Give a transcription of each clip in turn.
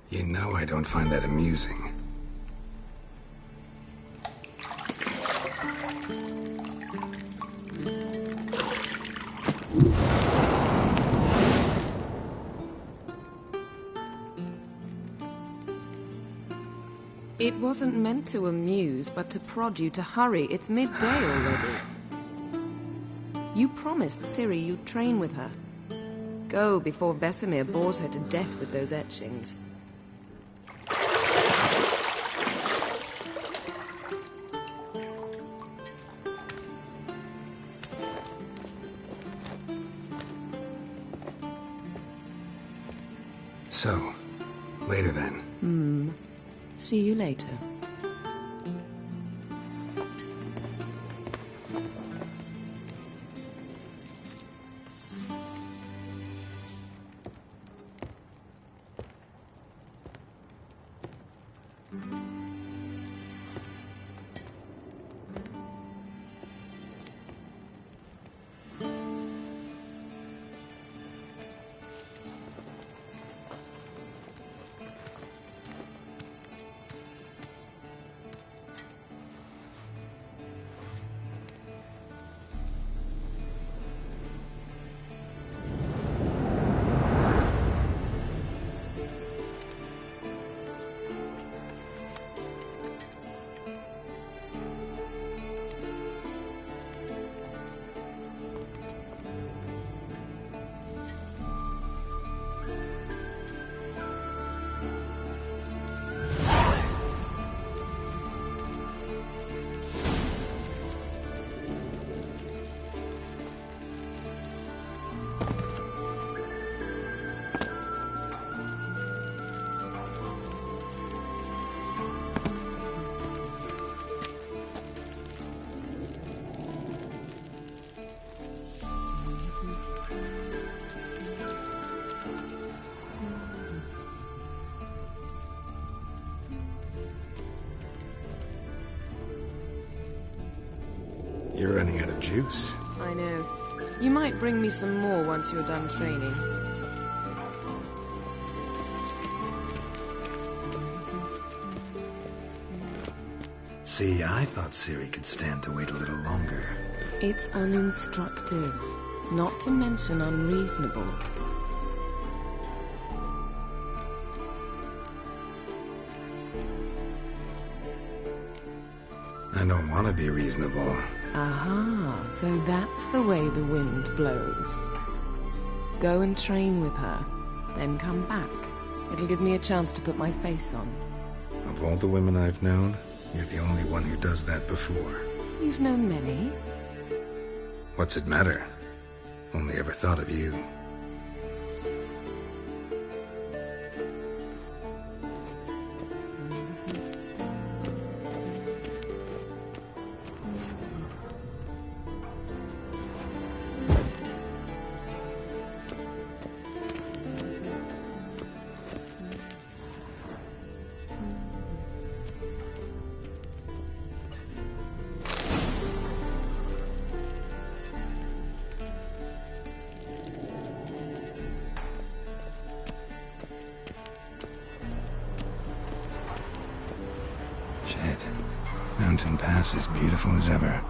You know I don't find that amusing. It wasn't meant to amuse, but to prod you to hurry. It's midday already. You promised Ciri you'd train with her. Go before Vesemir bores her to death with those etchings. So, later then. See you later. You're running out of juice. I know. You might bring me some more once you're done training. See, I thought Ciri could stand to wait a little longer. It's uninstructive, not to mention unreasonable. I don't want to be reasonable. Aha, so that's the way the wind blows. Go and train with her, then come back. It'll give me a chance to put my face on. Of all the women I've known, you're the only one who does that before. You've known many. What's it matter? Only ever thought of you. Shit. Mountain Pass is beautiful as ever.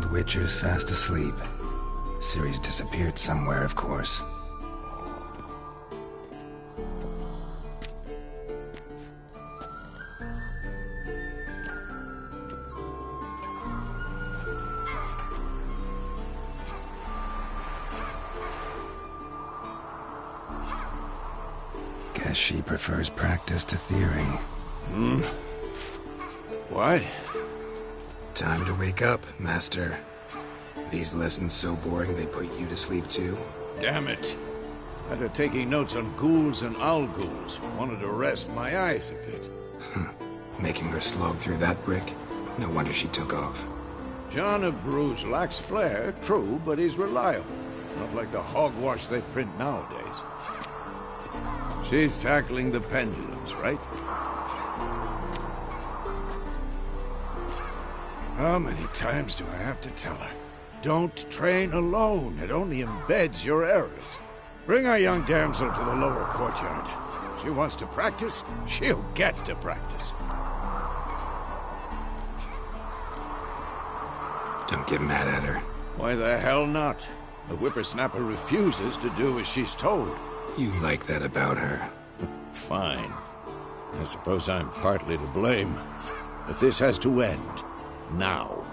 old Witcher's fast asleep. Ciri's disappeared somewhere, of course. Guess she prefers practice to theory. What? Time to wake up, Master. These lessons so boring they put you to sleep too? Damn it. After taking notes on ghouls and owl-ghouls, wanted to rest my eyes a bit. Making her slog through that brick? No wonder she took off. John of Bruges lacks flair, true, but he's reliable. Not like the hogwash they print nowadays. She's tackling the pendulums, right? How many times do I have to tell her? Don't train alone. It only embeds your errors. Bring our young damsel to the lower courtyard. She wants to practice, she'll get to practice. Don't get mad at her. Why the hell not? The whippersnapper refuses to do as she's told. You like that about her. Fine. I suppose I'm partly to blame. But this has to end. Now.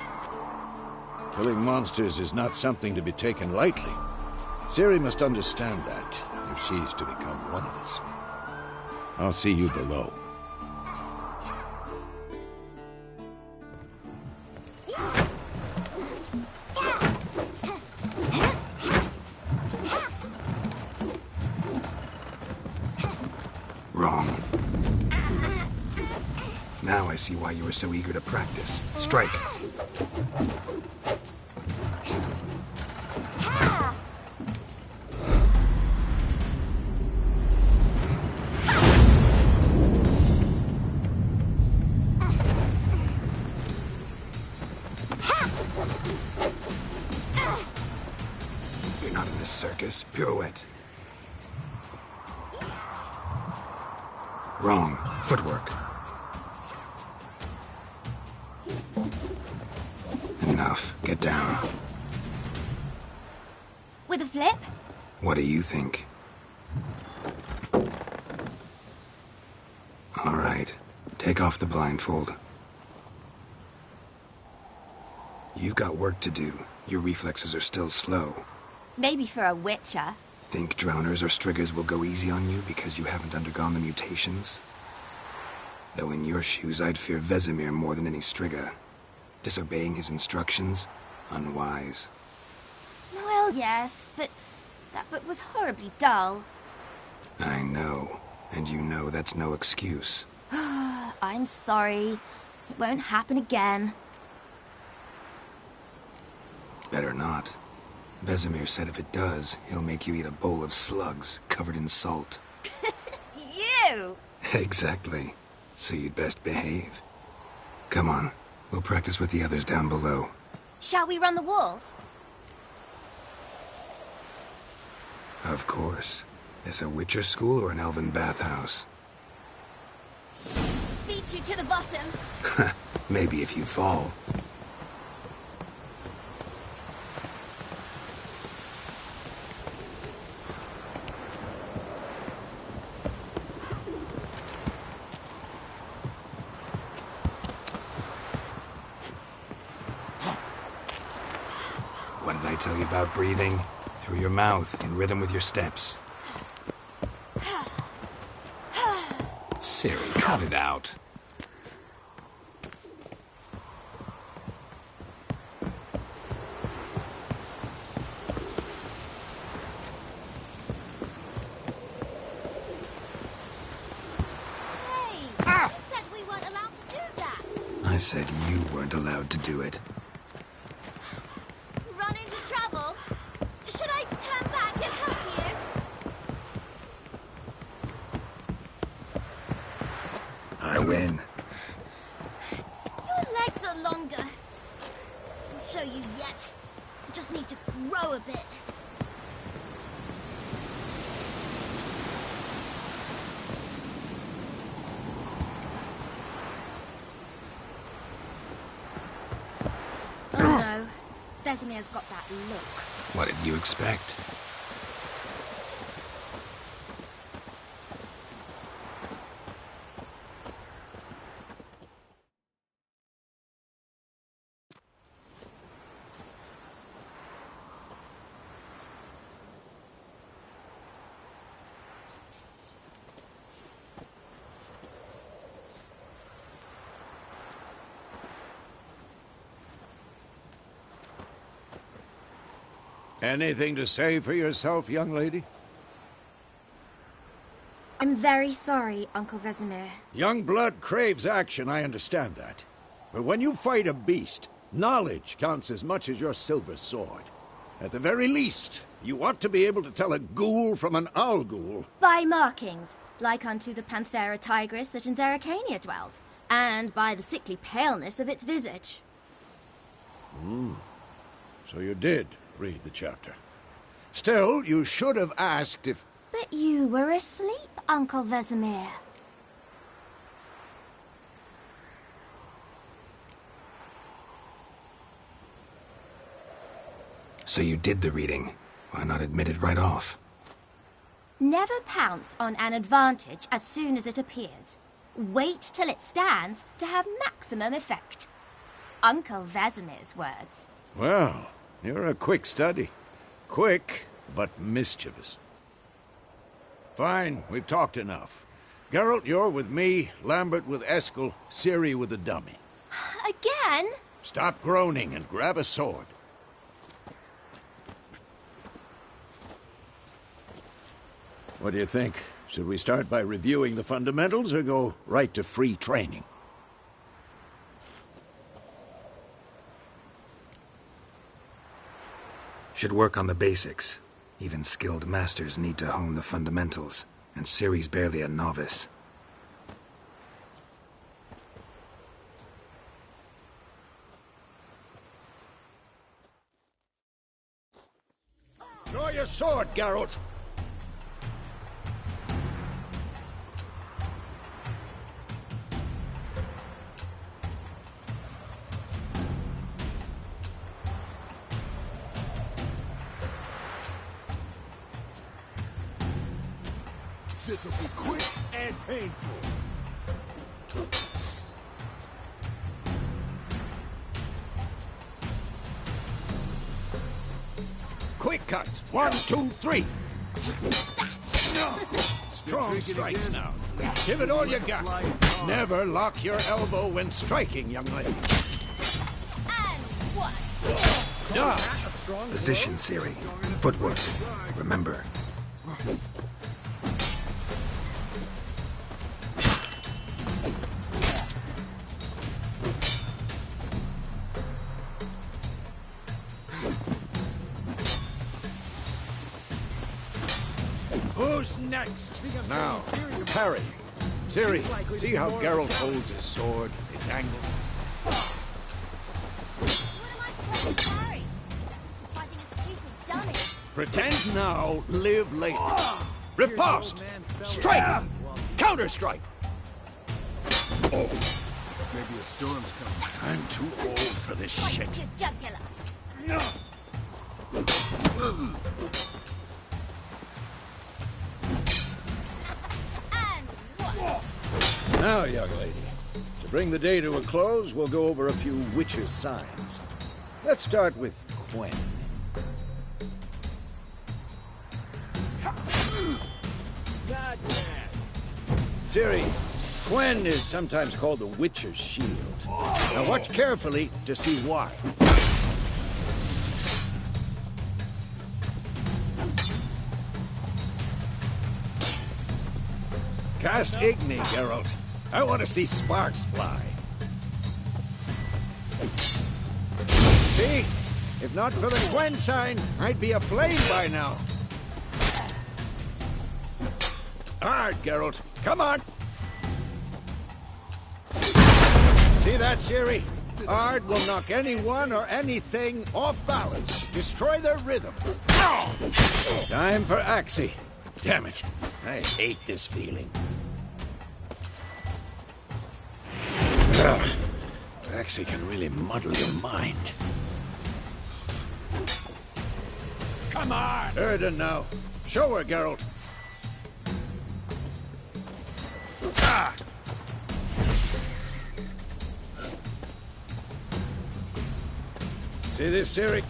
Killing monsters is not something to be taken lightly. Ciri must understand that, if she's to become one of us. I'll see you below. Wrong. Now I see why you were so eager to practice. Strike. You're not in this circus. Pirouette. Wrong. Footwork. Enough. Get down. With a flip? What do you think? All right. Take off the blindfold. You've got work to do. Your reflexes are still slow. Maybe for a witcher. Think drowners or striggers will go easy on you because you haven't undergone the mutations? Though in your shoes, I'd fear Vesemir more than any strigger. Disobeying his instructions? Unwise. Well, yes, but that book was horribly dull. I know. And you know that's no excuse. I'm sorry. It won't happen again. Better not. Vesemir said if it does, he'll make you eat a bowl of slugs covered in salt. You! Exactly. So you'd best behave. Come on. We'll practice with the others down below. Shall we run the walls? Of course. Is a Witcher school or an elven bathhouse? Beat you to the bottom. Maybe if you fall. What did I tell you about breathing? Through your mouth, in rhythm with your steps. Ciri, cut it out. Hey! You said we weren't allowed to do that. I said you weren't allowed to do it. Run into trouble? Should I turn back and help you? I win. Your legs are longer. I'll show you yet. I just need to grow a bit. Oh no. Vesemir's got that look. What did you expect? Anything to say for yourself, young lady? I'm very sorry, Uncle Vesemir. Young blood craves action, I understand that. But when you fight a beast, knowledge counts as much as your silver sword. At the very least, you ought to be able to tell a ghoul from an owl ghoul. By markings, like unto the Panthera tigris that in Zeracania dwells, and by the sickly paleness of its visage. So you did read the chapter. Still, you should have asked if... But you were asleep, Uncle Vesemir. So you did the reading. Why not admit it right off? Never pounce on an advantage as soon as it appears. Wait till it stands to have maximum effect. Uncle Vesemir's words. Well, you're a quick study. Quick, but mischievous. Fine, we've talked enough. Geralt, you're with me, Lambert with Eskel, Ciri with the dummy. Again? Stop groaning and grab a sword. What do you think? Should we start by reviewing the fundamentals or go right to free training? Should work on the basics. Even skilled masters need to hone the fundamentals, and Ciri's barely a novice. Draw your sword, Geralt! This will be quick and painful. Quick cuts! 1, 2, 3! Strong strikes now. Give it all you got. Never lock your elbow when striking, young lady. And what? Dodge! Position, Ciri. Footwork. Remember. Who's next? Now, parry. Ciri, see how Geralt holds his sword? It's angled. What am I supposed to parry? Fighting a stupid dummy. Pretend now, live later. Riposte! Strike! Counter-strike! Oh, Maybe a storm's coming. I'm too old for this shit. Point your jugular. And what? Now, young lady, to bring the day to a close, we'll go over a few witches' signs. Let's start with Quen. Ciri, Quen is sometimes called the Witcher's Shield. Now watch carefully to see why. Cast Igni, Geralt. I want to see sparks fly. See? If not for the Quen sign, I'd be aflame by now. Hard, Geralt. Come on! See that, Ciri? Ard will knock anyone or anything off balance. Destroy their rhythm. Time for Axie. Damn it. I hate this feeling. Axie can really muddle your mind. Come on! Erden now. Show her, Geralt. Ah! See this, Ciri?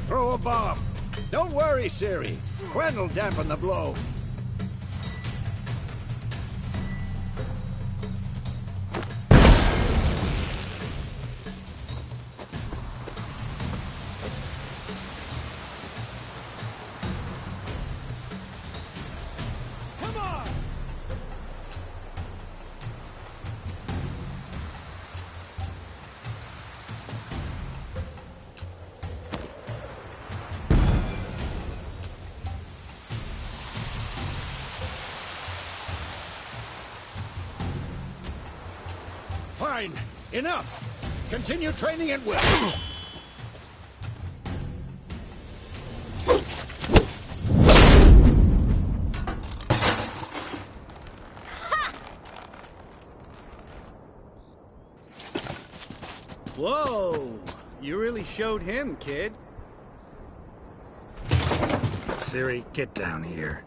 Throw a bomb. Don't worry, Ciri. Gwen'll dampen the blow. Come on! Fine. Enough. Continue training at will. Whoa! You really showed him, kid. Ciri, get down here.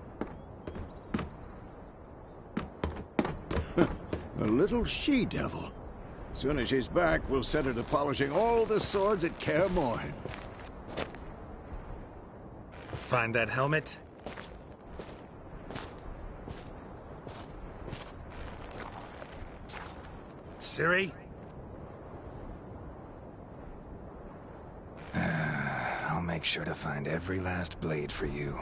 A little she-devil. Soon as she's back, we'll set her to polishing all the swords at Kaer Morhen. Find that helmet? Ciri? I'll make sure to find every last blade for you.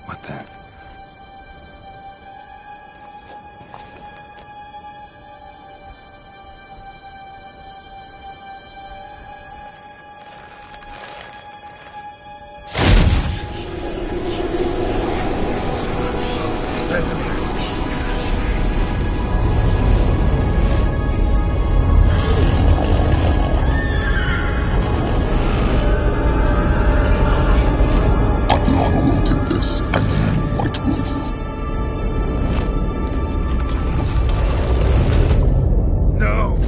What the? Vesemir. Aviana will take this, and you, White Wolf. No!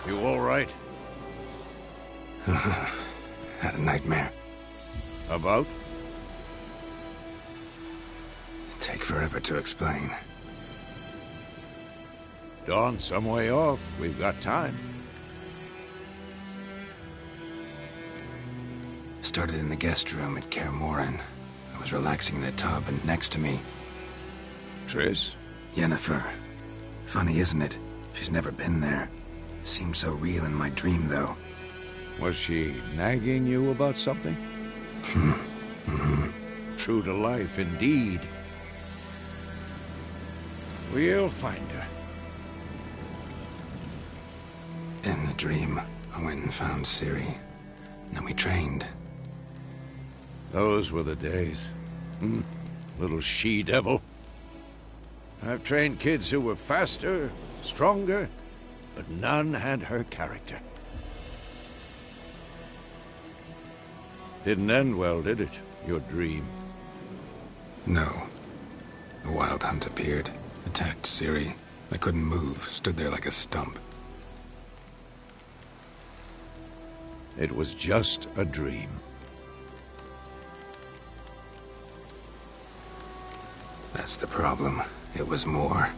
You all right? Had a nightmare. About? Take forever to explain. Dawn's some way off. We've got time. Started in the guest room at Kaer Morhen. I was relaxing in the tub, and next to me, Triss? Yennefer. Funny, isn't it? She's never been there. Seemed so real in my dream, though. Was she nagging you about something? True to life, indeed. We'll find her. In the dream, I went and found Ciri. Then we trained. Those were the days. Little she-devil. I've trained kids who were faster, stronger, but none had her character. Didn't end well, did it? Your dream? No. A wild hunt appeared, attacked Ciri. I couldn't move, stood there like a stump. It was just a dream. That's the problem. It was more.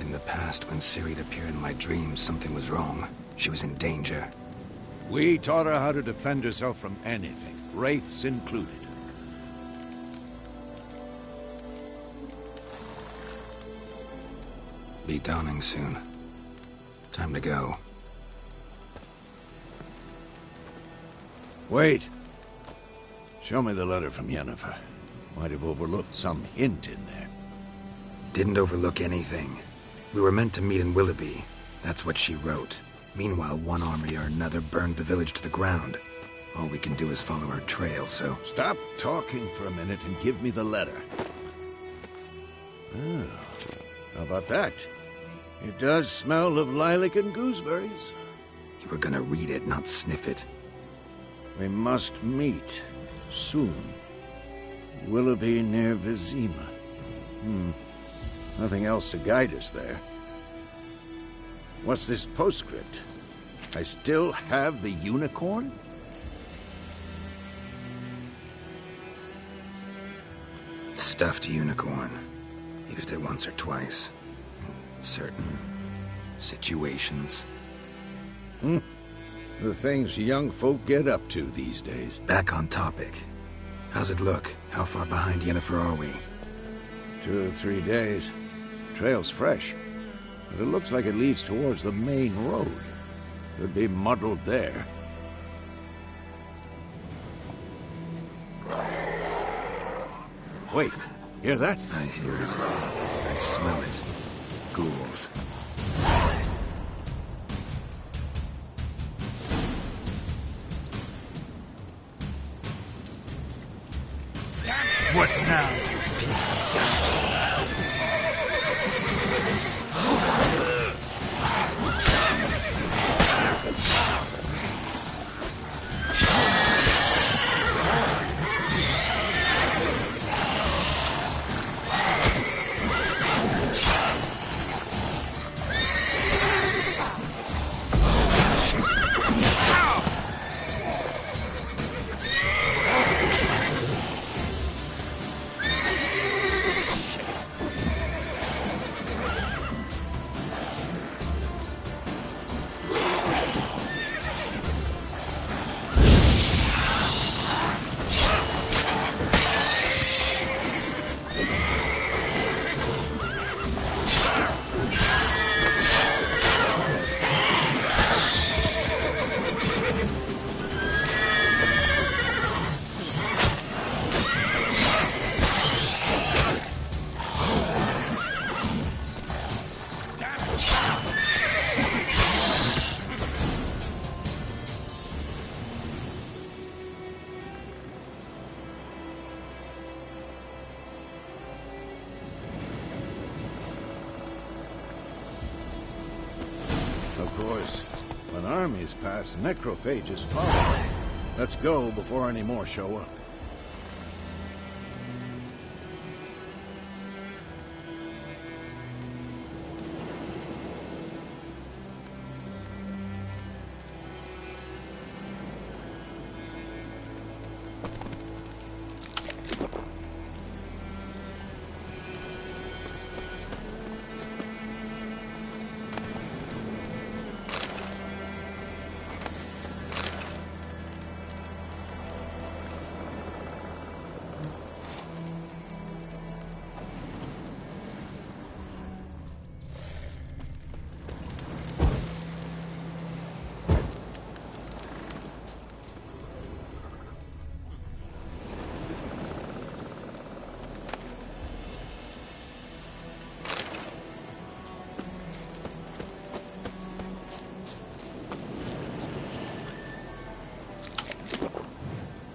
In the past, when Ciri'd appear in my dreams, something was wrong. She was in danger. We taught her how to defend herself from anything, wraiths included. Be dawning soon. Time to go. Wait. Show me the letter from Yennefer. Might have overlooked some hint in there. Didn't overlook anything. We were meant to meet in Willoughby. That's what she wrote. Meanwhile, one army or another burned the village to the ground. All we can do is follow her trail, so... Stop talking for a minute and give me the letter. Oh, how about that? It does smell of lilac and gooseberries. You were gonna read it, not sniff it. We must meet. Soon. Willoughby near Vizima. Nothing else to guide us there. What's this postscript? I still have the unicorn? Stuffed unicorn. Used it once or twice. In certain situations. The things young folk get up to these days. Back on topic. How's it look? How far behind Yennefer are we? 2 or 3 days. Trail's fresh, but it looks like it leads towards the main road. Could be muddled there. Wait, hear that? I hear it. I smell it. Ghouls. What now, you piece of garbage? Of course, when armies pass, necrophages follow. Let's go before any more show up.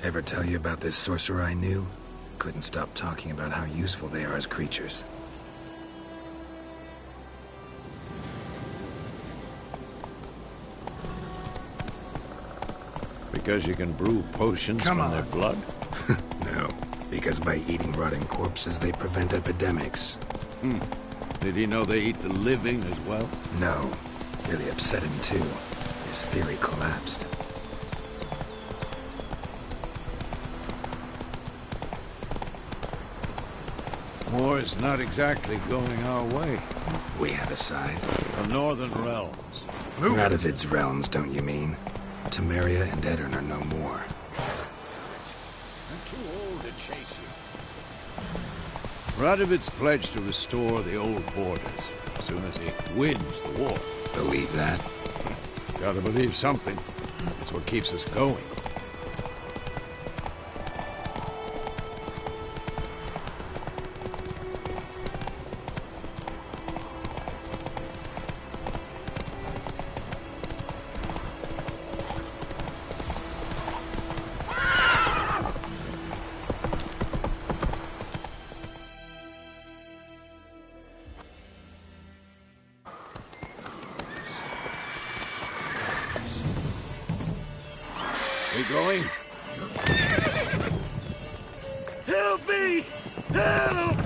Ever tell you about this sorcerer I knew? Couldn't stop talking about how useful they are as creatures. Because you can brew potions from their blood? No, because by eating rotting corpses, they prevent epidemics. Did he know they eat the living as well? No, really upset him too. His theory collapsed. War's not exactly going our way. We have a side. The Northern Realms. Radovid's realms, don't you mean? Temeria and Edirn are no more. I'm too old to chase you. Radovid's pledged to restore the old borders. as soon as he wins the war. Believe that? Gotta believe something. It's what keeps us going. We going? Help me! Help!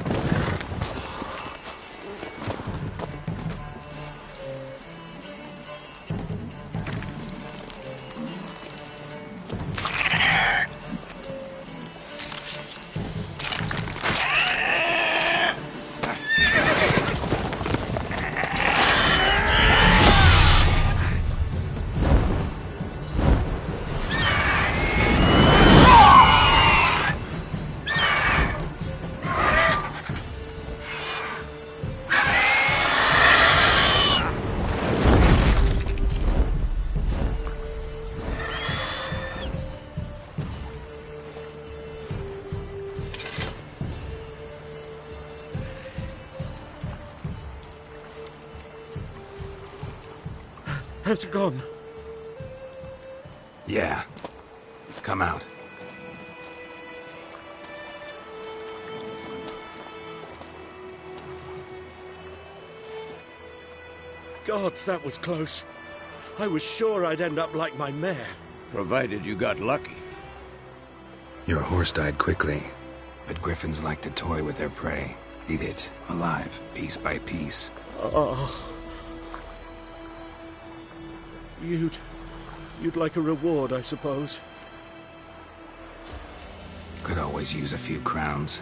Has it gone? Yeah. Come out. Gods, that was close. I was sure I'd end up like my mare. Provided you got lucky. Your horse died quickly, but griffins like to toy with their prey. Eat it, alive, piece by piece. You'd like a reward, I suppose. Could always use a few crowns.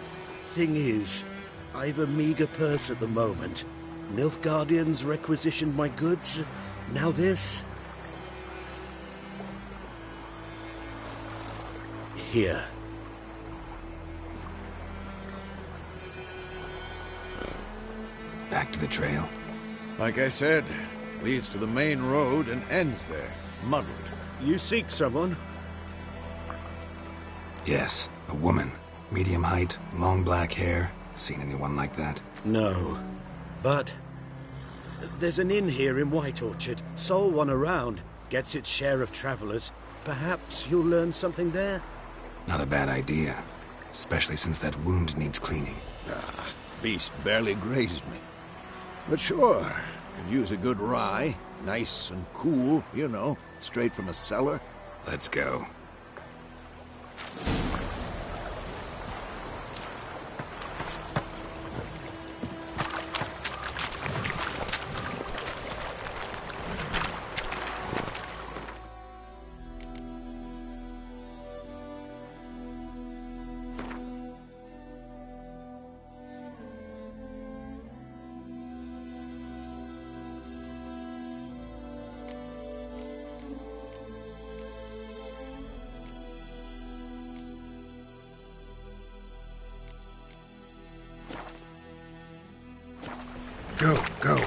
Thing is, I've a meager purse at the moment. Nilfgaardians requisitioned my goods. Now this. Here. Back to the trail. Like I said, leads to the main road and ends there, muddled. You seek someone? Yes, a woman. Medium height, long black hair. Seen anyone like that? No. But there's an inn here in White Orchard. Sole one around. Gets its share of travelers. Perhaps you'll learn something there? Not a bad idea. Especially since that wound needs cleaning. Beast barely grazed me. But sure, could use a good rye. Nice and cool, you know, straight from a cellar. Let's go. Go, go.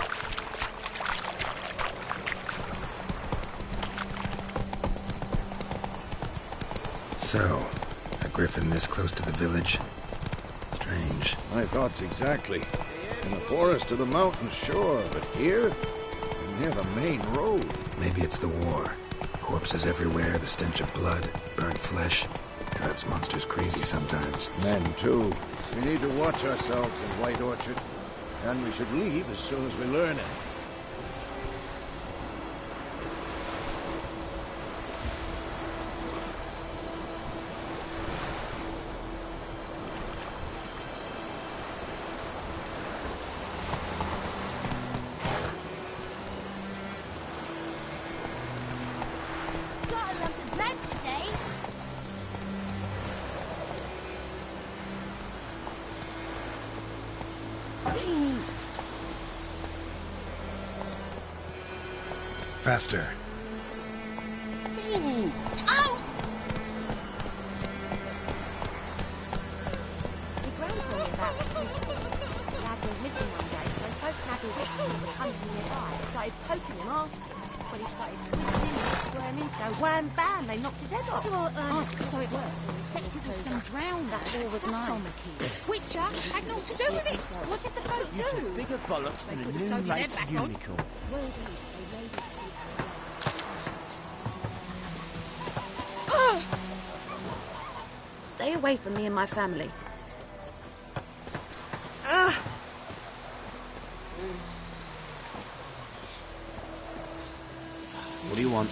So, a griffin this close to the village? Strange. My thoughts exactly. In the forest or the mountains, sure, but here? Near the main road. Maybe it's the war. Corpses everywhere, the stench of blood, burnt flesh. Drives monsters crazy sometimes. Men, too. We need to watch ourselves in White Orchard. And we should leave as soon as we learn it. Got a lump of bread today. Faster. Ow! The Grand told me about Smithy. The lad was was missing one day, so folk nagging Richard was hunting nearby started poking him arse. Well, he started twisting and squirming, so wham bam, they knocked his head off. So it worked. Septic was some drowned that all was nice. On the key. Which had naught to do with it. What did the folk You do? took bigger bollocks than a put new so did late's their back on. unicorn. Word is, they laid his corpse to rest. Stay away from me and my family. What do you want?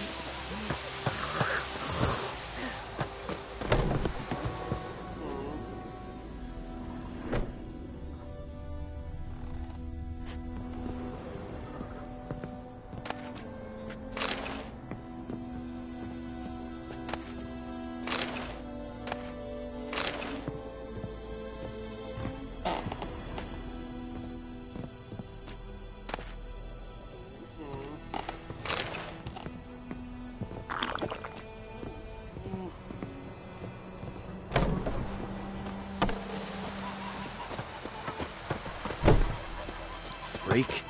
Freak.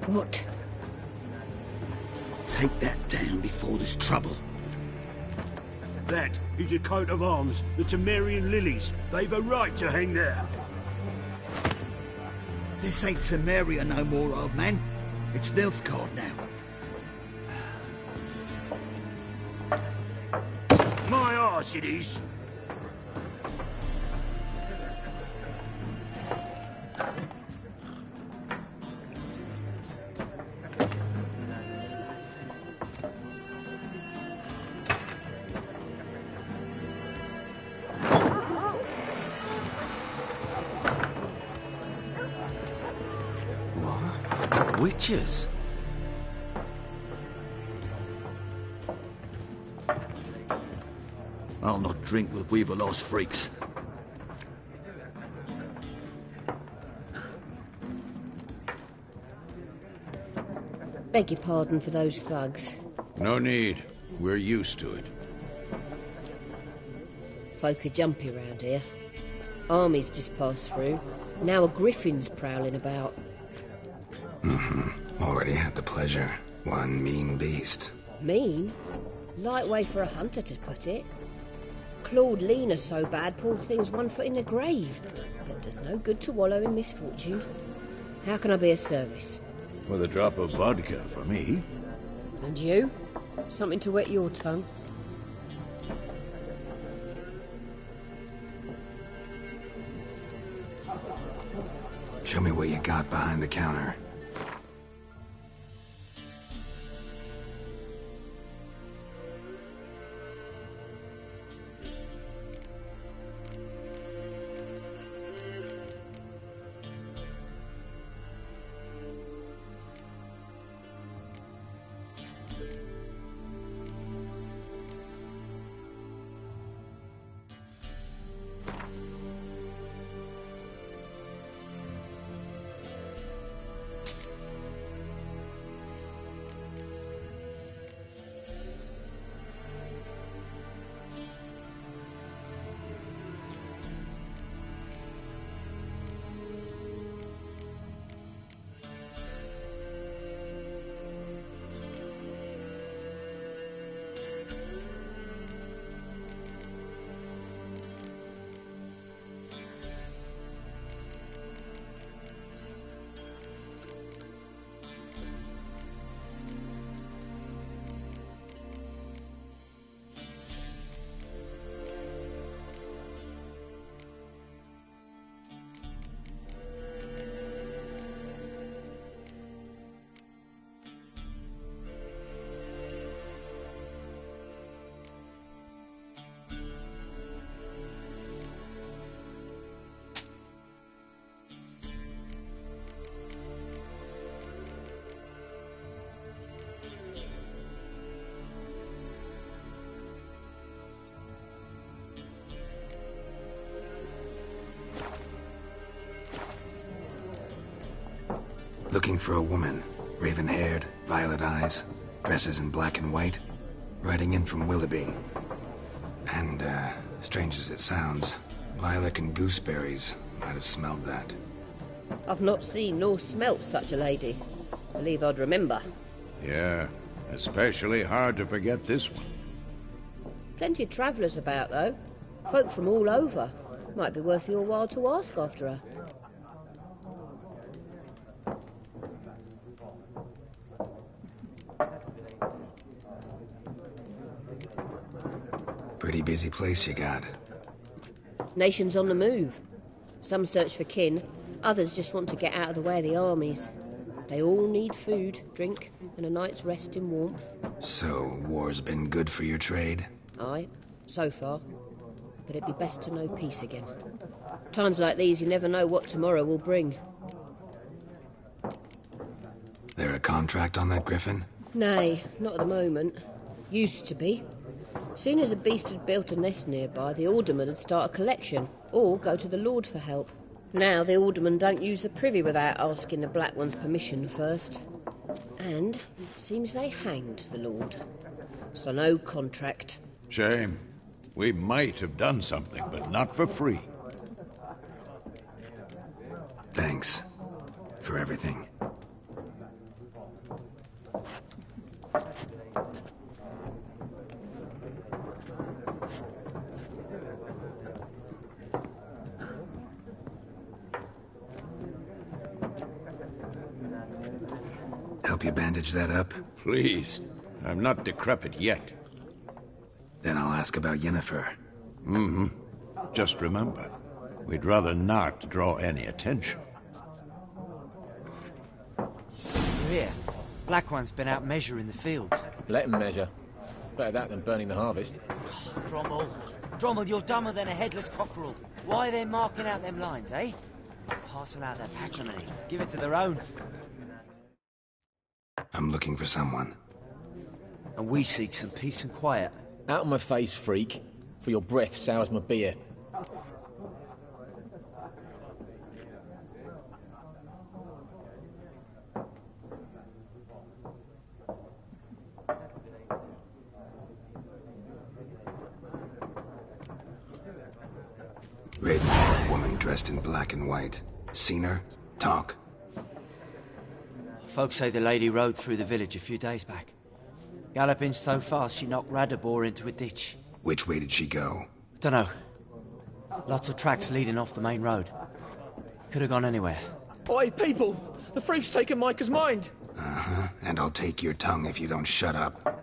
What? Take that down before there's trouble. That is a coat of arms, the Temerian lilies. They've a right to hang there. This ain't Temeria no more, old man. It's Nilfgaard now. My arse it is. Witches? I'll not drink with Weaverlaw's freaks. Beg your pardon for those thugs. No need. We're used to it. Folk are jumpy round here. Armies just passed through. Now a griffin's prowling about. Already had the pleasure. One mean beast. Mean? Light way for a hunter to put it. Clawed Lena so bad, poor thing's 1 foot in the grave. But does no good to wallow in misfortune. How can I be of service? With a drop of vodka for me. And you? Something to wet your tongue? Show me what you got behind the counter. looking for a woman. Raven-haired, violet eyes, dresses in black and white, riding in from Willoughby. And, strange as it sounds, lilac and gooseberries might have smelled that. I've not seen nor smelt such a lady. Believe I'd remember. Yeah, especially hard to forget this one. Plenty of travellers about, though. Folk from all over. Might be worth your while to ask after her. Pretty busy place you got. Nations on the move. Some search for kin, others just want to get out of the way of the armies. They all need food, drink, and a night's rest in warmth. So, war's been good for your trade? Aye, so far. But it'd be best to know peace again. Times like these, you never know what tomorrow will bring. There a contract on that griffin? Nay, not at the moment. Used to be. Soon as a beast had built a nest nearby, the alderman would start a collection, or go to the Lord for help. Now the aldermen don't use the privy without asking the Black One's permission first. And seems they hanged the Lord. So no contract. Shame. We might have done something, but not for free. Thanks. For everything. Help you bandage that up? Please. I'm not decrepit yet. Then I'll ask about Yennefer. Mm-hmm. Just remember, we'd rather not draw any attention. Here, Black One's been out measuring the fields. Let him measure. Better that than burning the harvest. Drommel, you're dumber than a headless cockerel. Why are they marking out them lines, eh? Parcel out their patrimony. Give it to their own. I'm looking for someone. And we seek some peace and quiet. Out of my face, freak. For your breath sours my beer. Raven-haired woman dressed in black and white. Seen her? Talk. Folks say the lady rode through the village a few days back. Galloping so fast she knocked Radabor into a ditch. Which way did she go? Dunno. Lots of tracks leading off the main road. Could have gone anywhere. Oi, people! The freak's taken Micah's mind! Uh-huh. And I'll take your tongue if you don't shut up.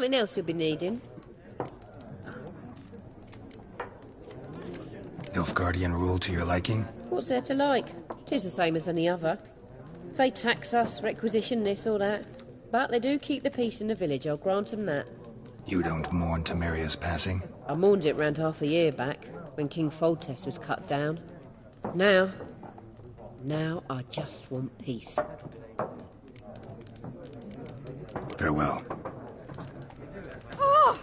something else you'll be needing. Nilfgaardian rule to your liking? What's there to like? 'Tis the same as any other. They tax us, requisition this or that. But they do keep the peace in the village, I'll grant 'em that. You don't mourn Temeria's passing? I mourned it round half a year back, when King Foltest was cut down. Now I just want peace. Farewell. Oh!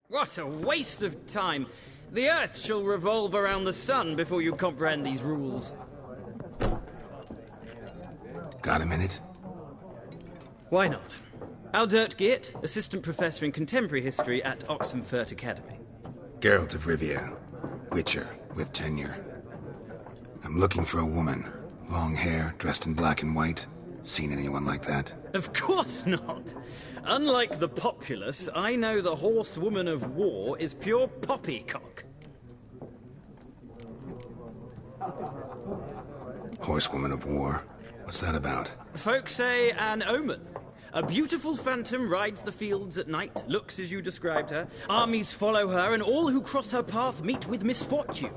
What a waste of time! The Earth shall revolve around the sun before you comprehend these rules. Got a minute? Why not? Aldert Geert, Assistant Professor in Contemporary History at Oxenfurt Academy. Geralt of Rivia, Witcher, with tenure. I'm looking for a woman. Long hair, dressed in black and white. Seen anyone like that? Of course not! Unlike the populace, I know the horsewoman of war is pure poppycock. Horsewoman of war? What's that about? Folk say an omen. A beautiful phantom rides the fields at night, looks as you described her. Armies follow her, and all who cross her path meet with misfortune.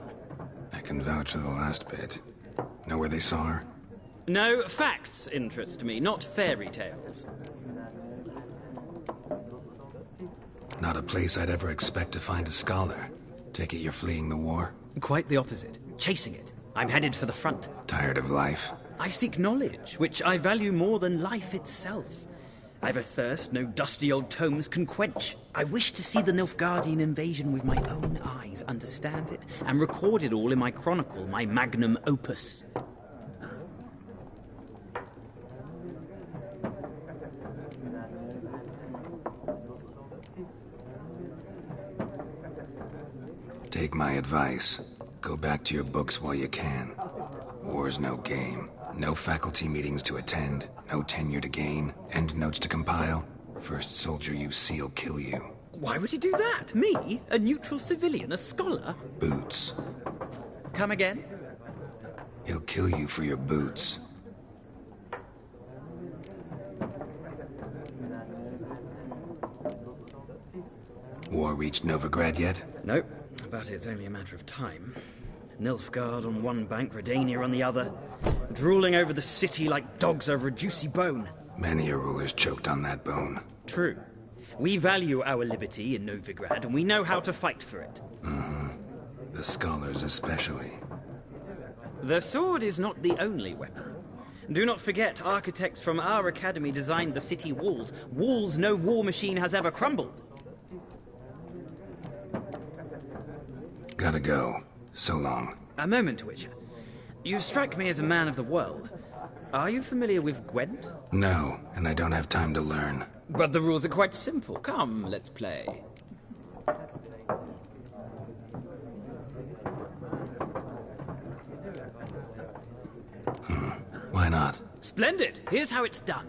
I can vouch for the last bit. Know where they saw her? No, facts interest me, not fairy tales. Not a place I'd ever expect to find a scholar. Take it you're fleeing the war? Quite the opposite. Chasing it. I'm headed for the front. Tired of life? I seek knowledge, which I value more than life itself. I've a thirst no dusty old tomes can quench. I wish to see the Nilfgaardian invasion with my own eyes, understand it, and record it all in my chronicle, my magnum opus. Take my advice. Go back to your books while you can. War's no game. No faculty meetings to attend. No tenure to gain. Endnotes to compile. First soldier you see'll kill you. Why would he do that? Me? A neutral civilian? A scholar? Boots. Come again? He'll kill you for your boots. War reached Novigrad yet? Nope, but it's only a matter of time. Nilfgaard on one bank, Redania on the other, drooling over the city like dogs over a juicy bone. Many a ruler's choked on that bone. True. We value our liberty in Novigrad, and we know how to fight for it. The scholars especially. The sword is not the only weapon. Do not forget, architects from our academy designed the city walls. Walls no war machine has ever crumbled. Gotta go. So long. A moment, Witcher. You strike me as a man of the world. Are you familiar with Gwent? No, and I don't have time to learn. But the rules are quite simple. Come, let's play. Why not? Splendid! Here's how it's done.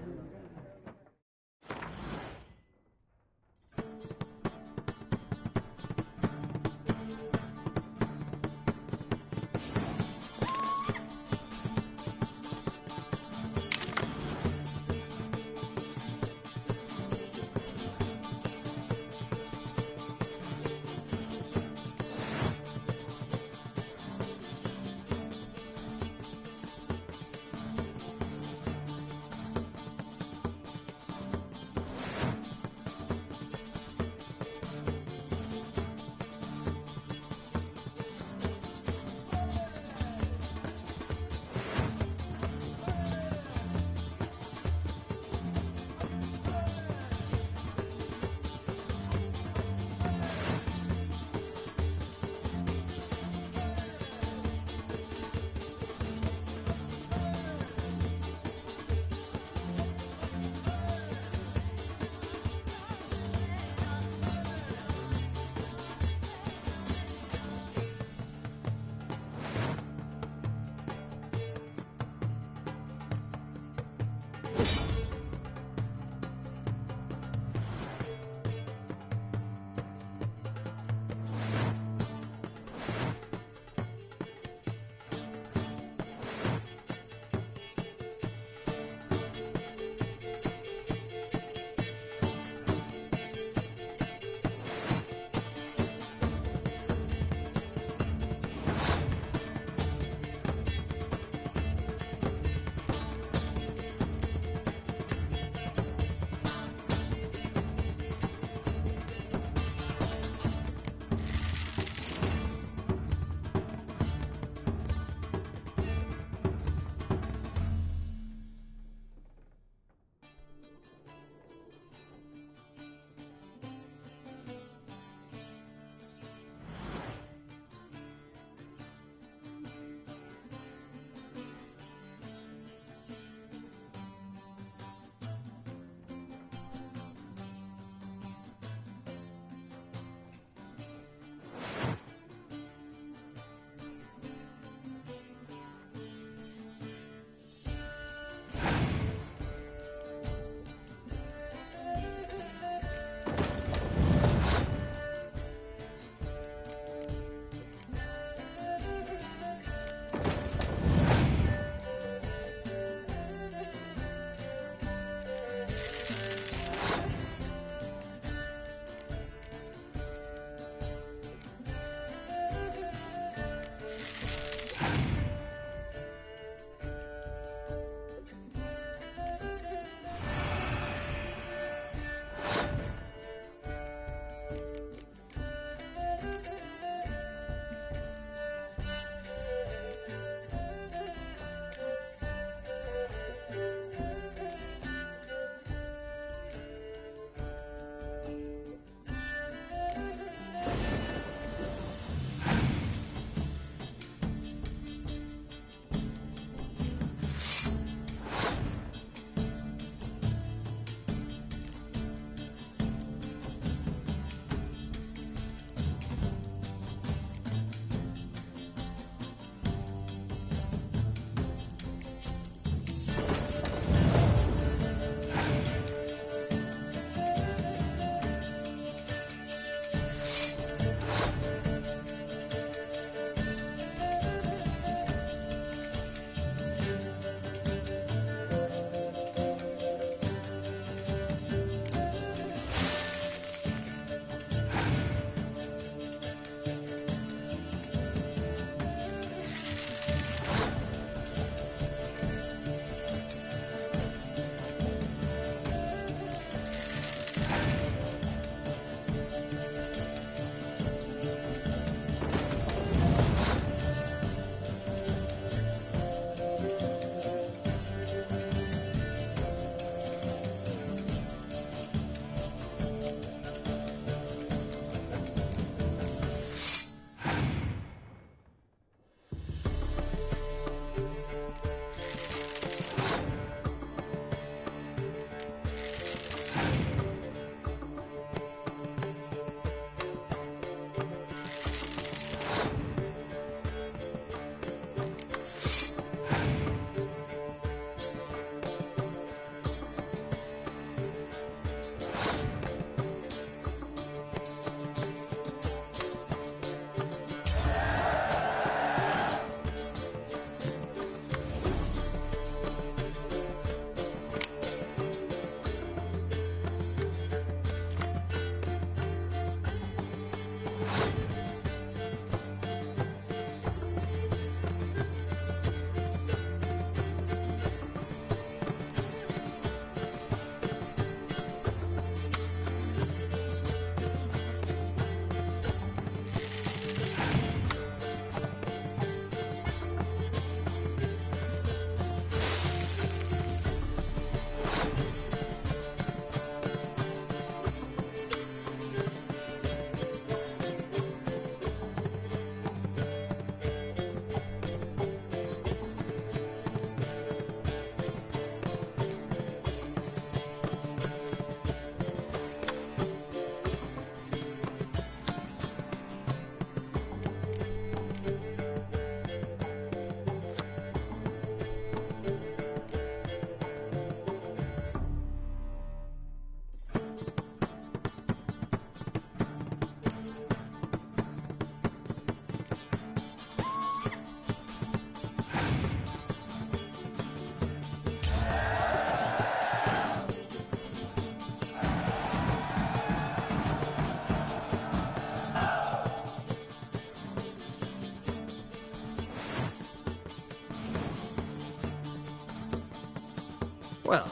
Well,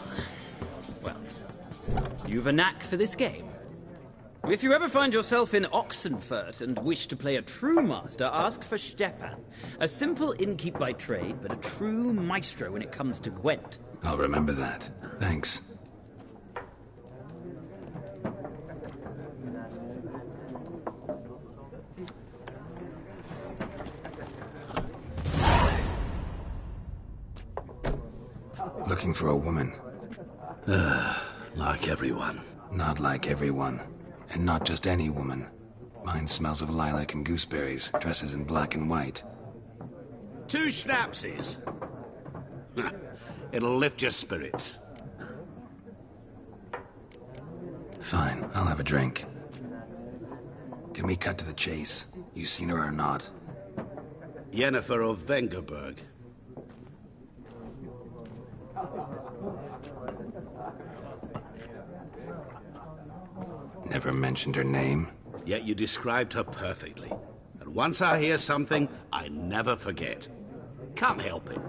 you've a knack for this game. If you ever find yourself in Oxenfurt and wish to play a true master, ask for Stepan. A simple innkeep by trade, but a true maestro when it comes to Gwent. I'll remember that. Thanks. Looking for a woman. Like everyone. Not like everyone. And not just any woman. Mine smells of lilac and gooseberries, dresses in black and white. 2 schnapsies. It'll lift your spirits. Fine, I'll have a drink. Can we cut to the chase? You seen her or not? Yennefer of Vengerberg. Never mentioned her name. Yet you described her perfectly. And once I hear something, I never forget. Can't help it.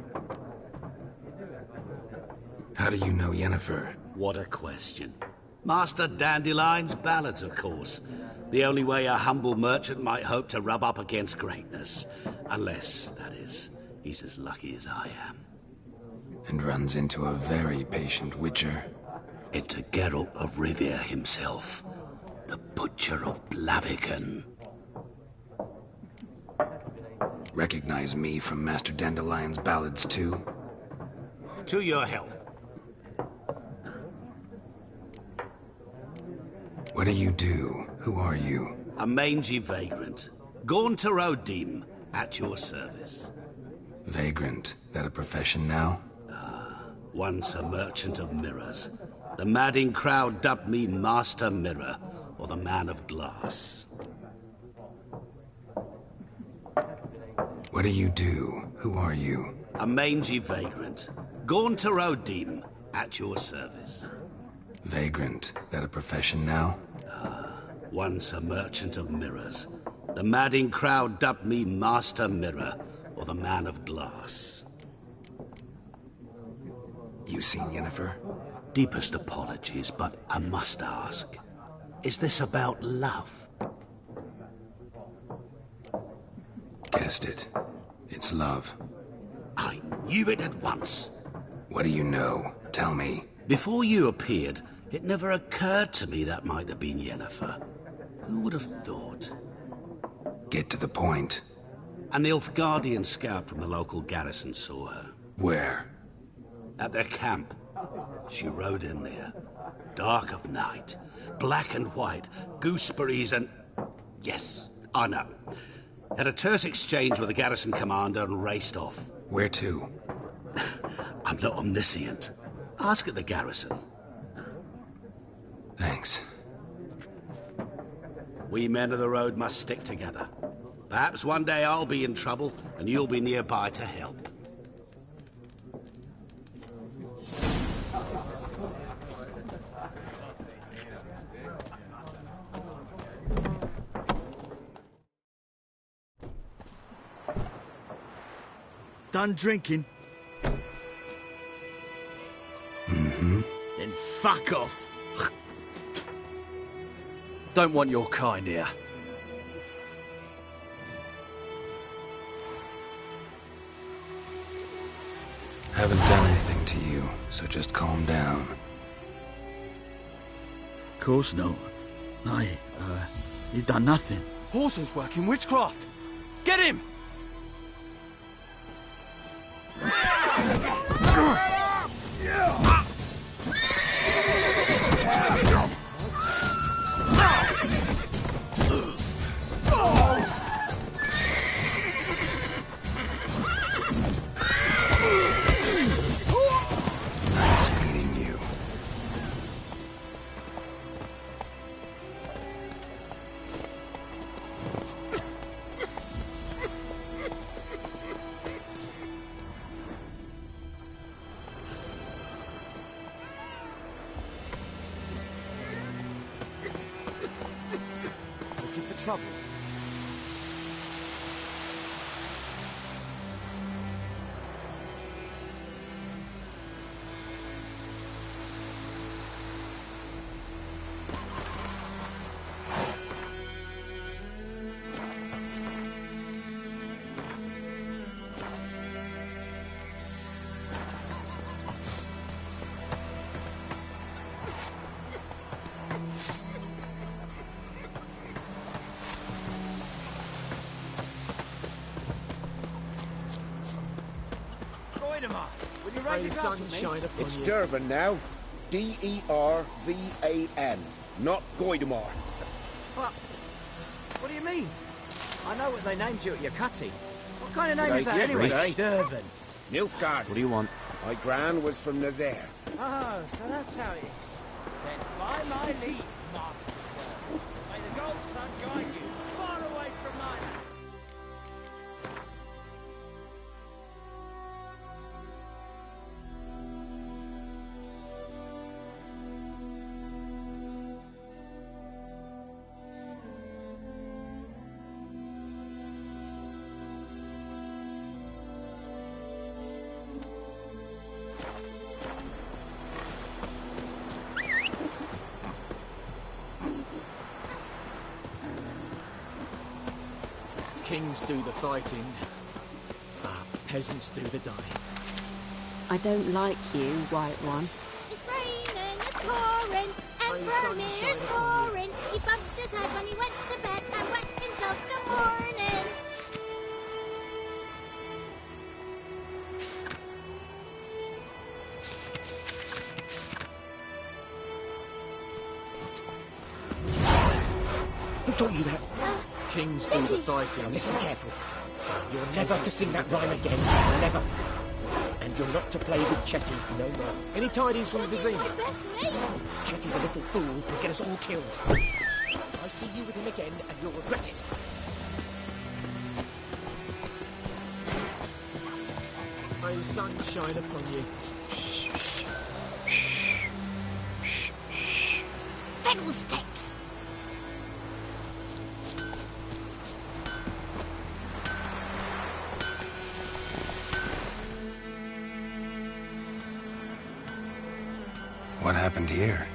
How do you know Yennefer? What a question. Master Dandelion's ballads, of course. The only way a humble merchant might hope to rub up against greatness. Unless, that is, he's as lucky as I am. And runs into a very patient witcher. Into Geralt of Rivia himself. The Butcher of Blaviken. Recognize me from Master Dandelion's ballads, too? To your health. What do you do? Who are you? A mangy vagrant. Gone to Rodim, at your service. Vagrant? That a profession now? Once a merchant of mirrors. The madding crowd dubbed me Master Mirror, or the Man of Glass. What do you do? Who are you? A mangy vagrant. Gone to Rodim, at your service. Vagrant? That a profession now? Once a merchant of mirrors. The madding crowd dubbed me Master Mirror, or the Man of Glass. You seen Yennefer? Deepest apologies, but I must ask. Is this about love? Guessed it. It's love. I knew it at once. What do you know? Tell me. Before you appeared, it never occurred to me that might have been Yennefer. Who would have thought? Get to the point. A Nilfgaardian scout from the local garrison saw her. Where? At their camp. She rode in there. Dark of night. Black and white. Gooseberries and... Yes, I know. Had a terse exchange with the garrison commander and raced off. Where to? I'm not omniscient. Ask at the garrison. Thanks. We men of the road must stick together. Perhaps one day I'll be in trouble and you'll be nearby to help. Done drinking? Mm-hmm. Then fuck off. Don't want your kind here. Haven't done anything to you, so just calm down. Of course not. You done nothing. Horses working witchcraft. Get him! Nice meeting you. Looking for trouble. Goidemar! Will you raise a glass with me? It's Dervan now. D-E-R-V-A-N. Not Goidemar. What do you mean? I know what they named you at your cutty. What kind of name is that anyway? Dervan. Nilfgaard. What do you want? My gran was from Nazaire. Oh, so that's how it is. Then by my leave, Master. May the gold sun guide you far away from my land. Kings do the fighting, peasants do the dying. I don't like you, White One. It's raining, it's pouring, and Bromir's pouring. He bumped his head when he went to bed and wet himself till morning. Who taught you that? Kings do the fighting. Now listen careful. You're never to sing that rhyme again. Never. And you're not to play with Chetty no more. Any tidings from Vizina? My best mate. Chetty's a little fool who'll get us all killed. I see you with him again and you'll regret it. May the sun shine upon you. Fiddlesticks! What happened here?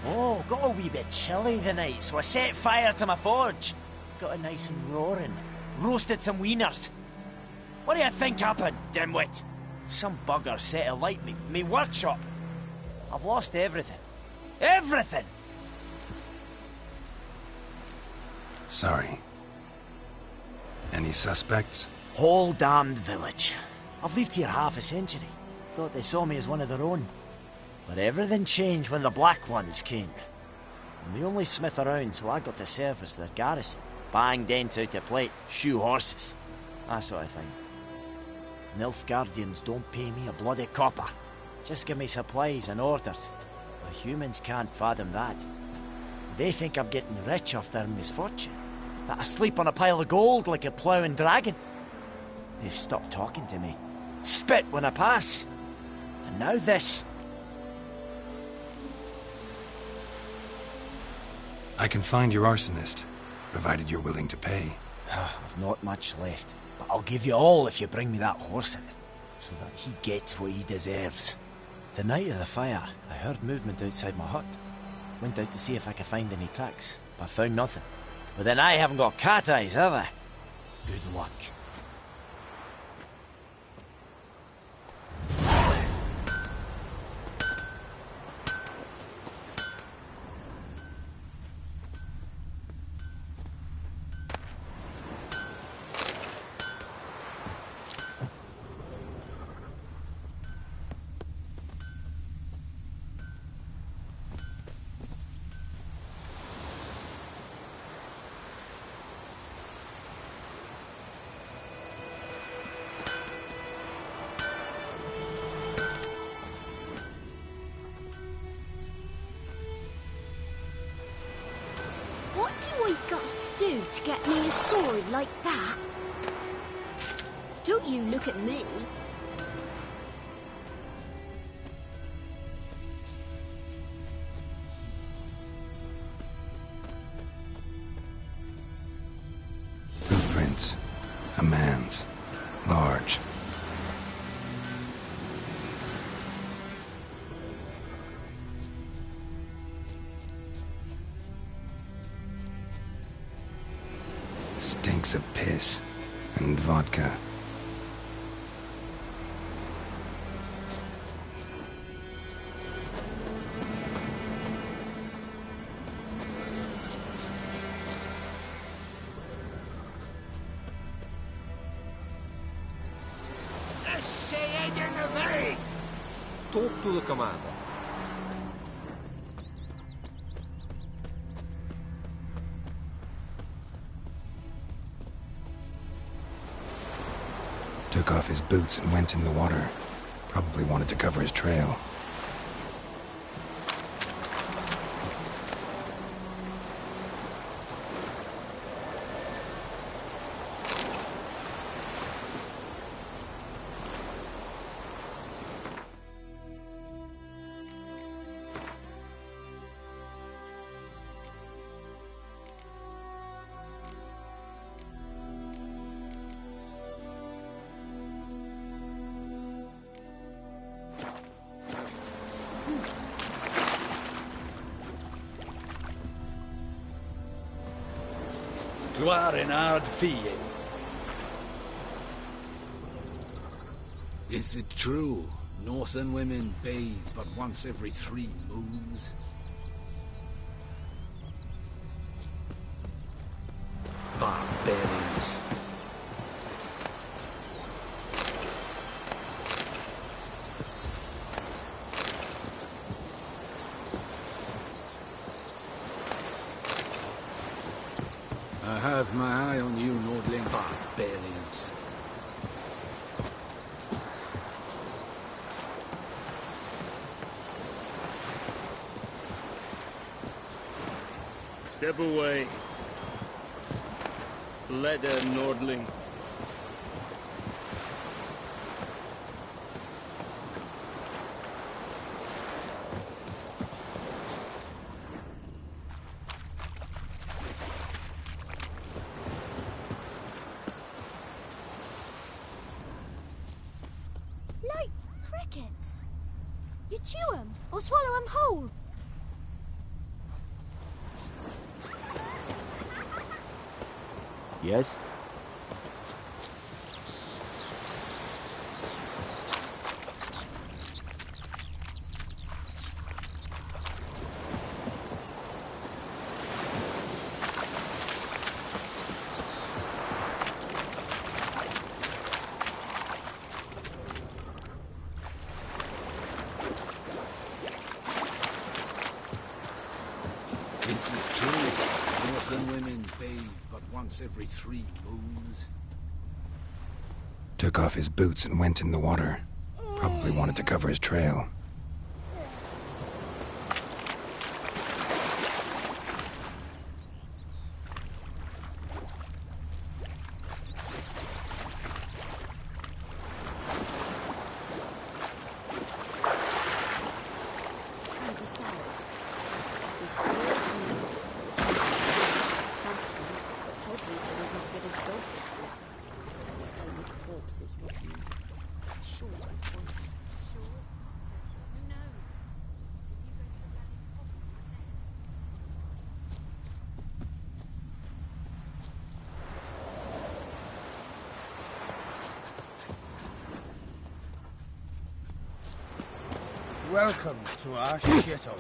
Oh, got a wee bit chilly the night, so I set fire to my forge. Got it nice and roaring. Roasted some wieners. What do you think happened, dimwit? Some bugger set alight me workshop. I've lost everything. Everything! Sorry. Any suspects? Whole damned village. I've lived here half a century. Thought they saw me as one of their own. But everything changed when the Black Ones came. I'm the only smith around, so I got to service their garrison. Bang dents out of plate, shoe horses. That sort of thing. Nilfgaardians don't pay me a bloody copper. Just give me supplies and orders. But humans can't fathom that. They think I'm getting rich off their misfortune. That I sleep on a pile of gold like a ploughing dragon. They've stopped talking to me. Spit when I pass. And now this. I can find your arsonist, provided you're willing to pay. I've not much left, but I'll give you all if you bring me that horse in, so that he gets what he deserves. The night of the fire, I heard movement outside my hut. Went out to see if I could find any tracks, but found nothing. But then I haven't got cat eyes, have I? Good luck. What do I got to do to get me a sword like that? Don't you look at me. Footprints. A man's. Large. Stinks of piss and vodka. in the vein! Talk to the commander. Took off his boots and went in the water. Probably wanted to cover his trail. Is it true? Northern women bathe but once every 3 moons? Barbarians. I have my eye on you, Nordling. Barbarians. Step away. Let a Nordling. Like crickets. You chew 'em or swallow 'em whole. Yes? Is it true? Northern women bathe but once every 3 moons? Took off his boots and went in the water. Probably wanted to cover his trail. Welcome to our shithole.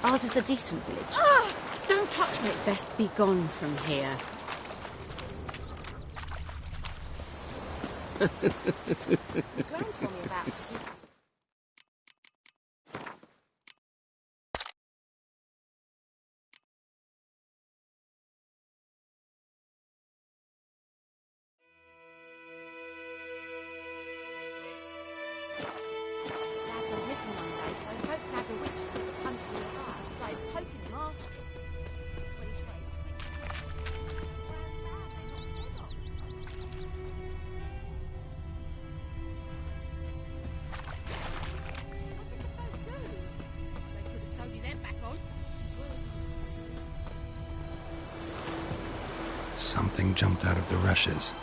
Ours is a decent village. Ah! Don't touch me! Best be gone from here. Gran told me about sleep. Dad went missing one day, so Hope had a witch that was hunting in the fire, started poking him, asking. When he started twisting. Sewed his head back on. Something jumped out of the rushes.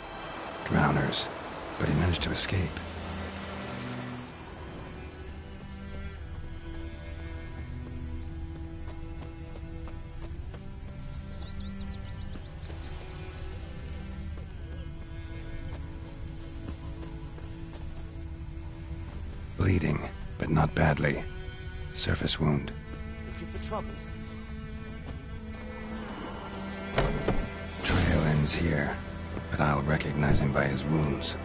Drowners. But he managed to escape. Bleeding, but not badly. Surface wound. Looking for trouble? Trail ends here, but I'll recognize him by his wounds.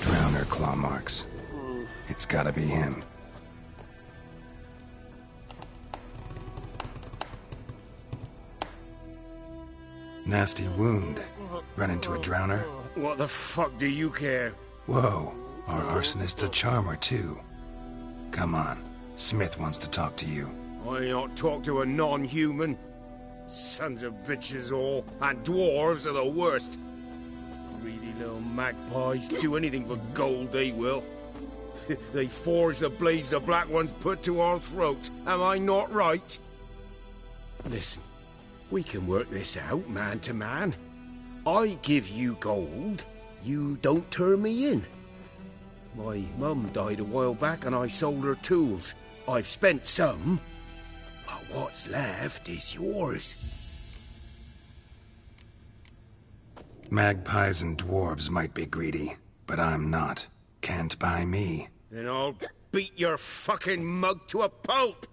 Drowner claw marks. It's gotta be him. Nasty wound. Run into a drowner? What the fuck do you care? Whoa, our arsonist's a charmer too. Come on, Smith wants to talk to you. I not talk to a non-human. Sons of bitches all, and dwarves are the worst. Greedy little magpies, do anything for gold, they will. They forge the blades the black ones put to our throats, am I not right? Listen, we can work this out, man to man. I give you gold, you don't turn me in. My mum died a while back and I sold her tools. I've spent some, but what's left is yours. Magpies and dwarves might be greedy, but I'm not. Can't buy me. Then I'll beat your fucking mug to a pulp!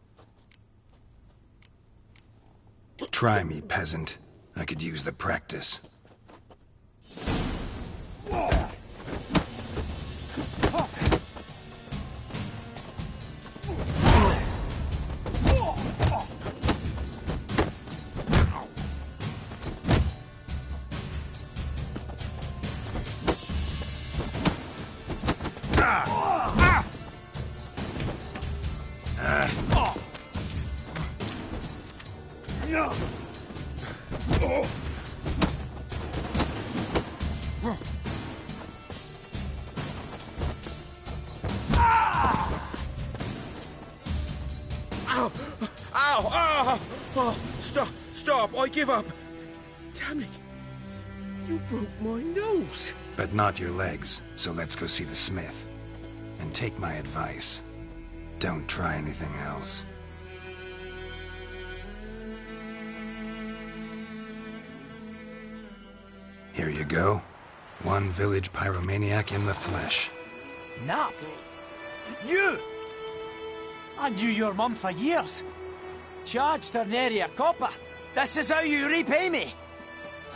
Try me, peasant. I could use the practice. Ow! Ow! Ow! Oh, stop! Stop! I give up! Damn it! You broke my nose! But not your legs, so let's go see the smith. And take my advice. Don't try anything else. Here you go. One village pyromaniac in the flesh. Nap? You! I knew your mum for years. Charged her nary a copper. This is how you repay me.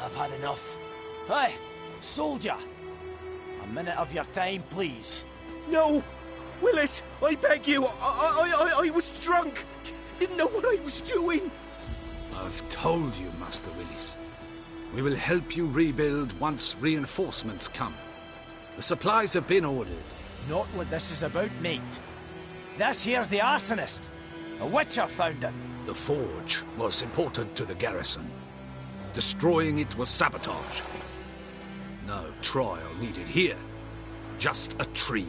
I've had enough. Hey, soldier. A minute of your time, please. No! Willis, I beg you! I was drunk! Didn't know what I was doing! I've told you, Master Willis. We will help you rebuild once reinforcements come. The supplies have been ordered. Not what this is about, mate. This here's the arsonist. A witcher found it. The forge was important to the garrison. Destroying it was sabotage. No trial needed here. Just a tree.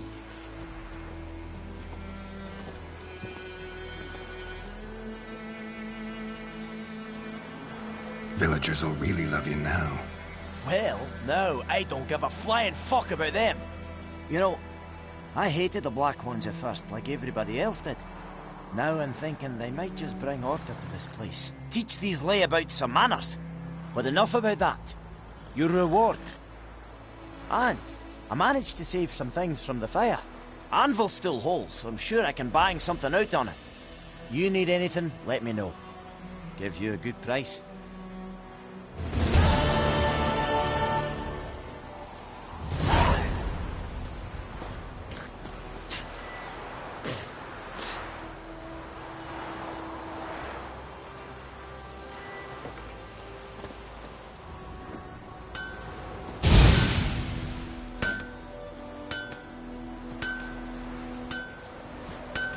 Villagers will really love you now. Well, no, I don't give a flying fuck about them. You know, I hated the Black Ones at first, like everybody else did. Now I'm thinking they might just bring order to this place. Teach these layabouts some manners. But enough about that. Your reward. And I managed to save some things from the fire. Anvil still holds, so I'm sure I can bang something out on it. You need anything, let me know. Give you a good price.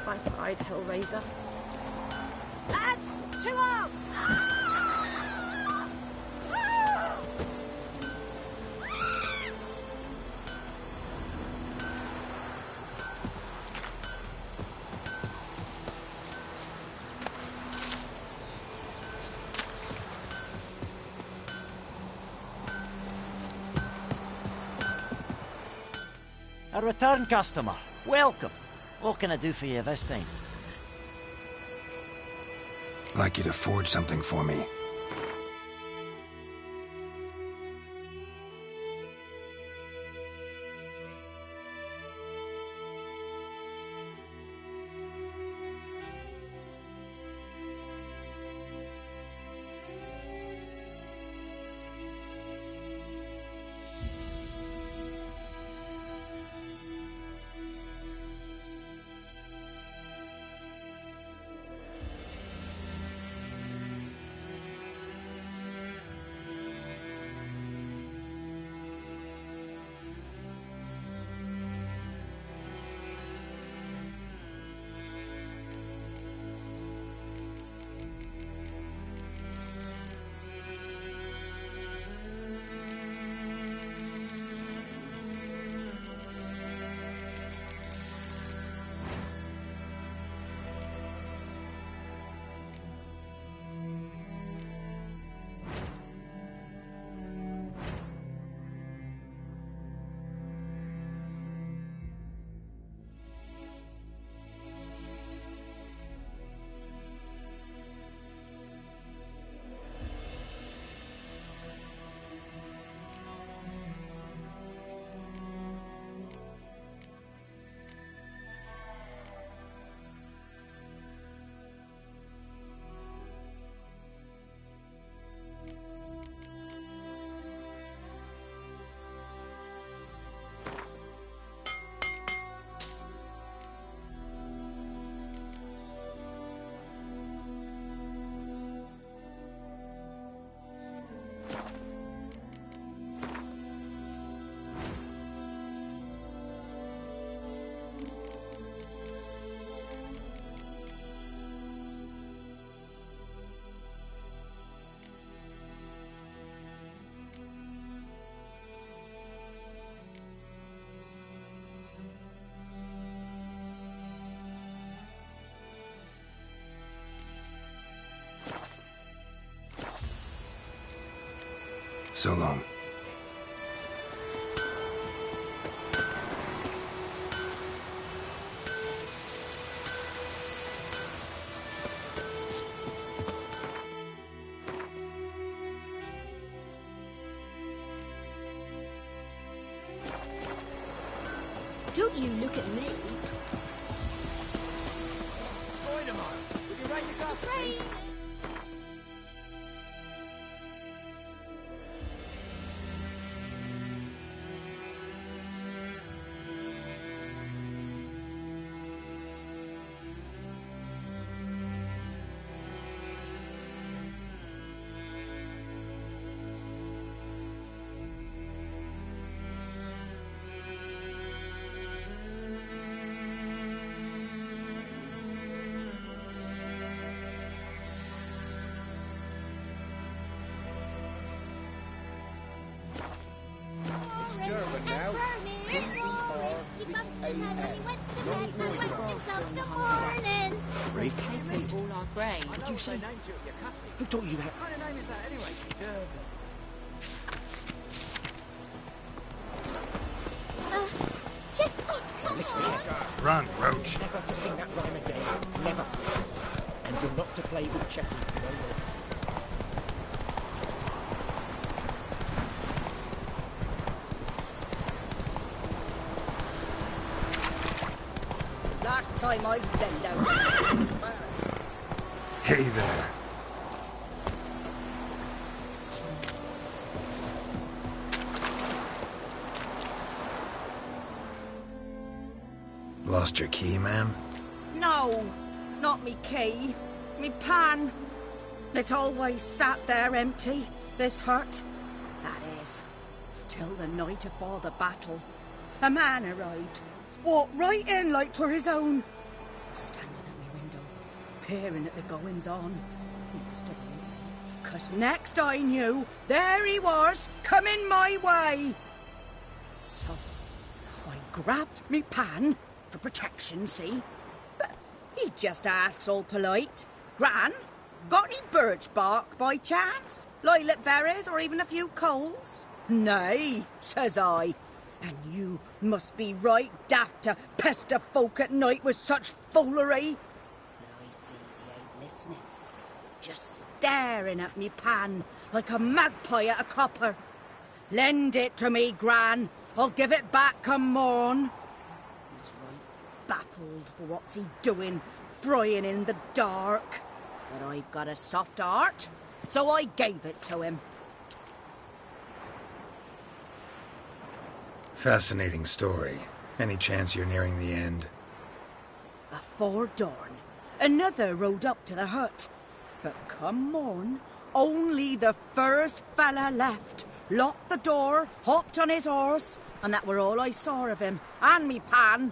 Bye-bye, Hellraiser. Lads, to arms! A return customer. Welcome. What can I do for you this time? I'd like you to forge something for me. So long. Don't you look at me. Would you raise a glass It's of me? raining. Durban now. Freak. All our grain. Did you say? Who taught you that? What kind of name is that anyway? Durban. Listen here. Run, Roach. Never to sing that rhyme again. Never. And you're not to play with Chetty. No more. Last time I bent down. Hey there. Lost your key, ma'am? No, not me key. Me pan. It always sat there empty, this hut. That is, till the night afore the battle. A man arrived, walked right in like 'twere his own. Was standing at me window, peering at the goings-on. He must have hit me, 'cause next I knew, there he was, coming my way. So, I grabbed me pan, for protection, see? But he just asks all polite, Gran, got any birch bark by chance? Lilac berries or even a few coals? Nay, says I. And you must be right daft to pester folk at night with such foolery. But I sees he ain't listening. Just staring at me pan like a magpie at a copper. Lend it to me, Gran. I'll give it back come morn. He's right baffled for what's he doing, frying in the dark. But I've got a soft heart, so I gave it to him. Fascinating story. Any chance you're nearing the end? Afore dawn, another rode up to the hut. But come morn, only the first fella left, locked the door, hopped on his horse, and that were all I saw of him, and me pan.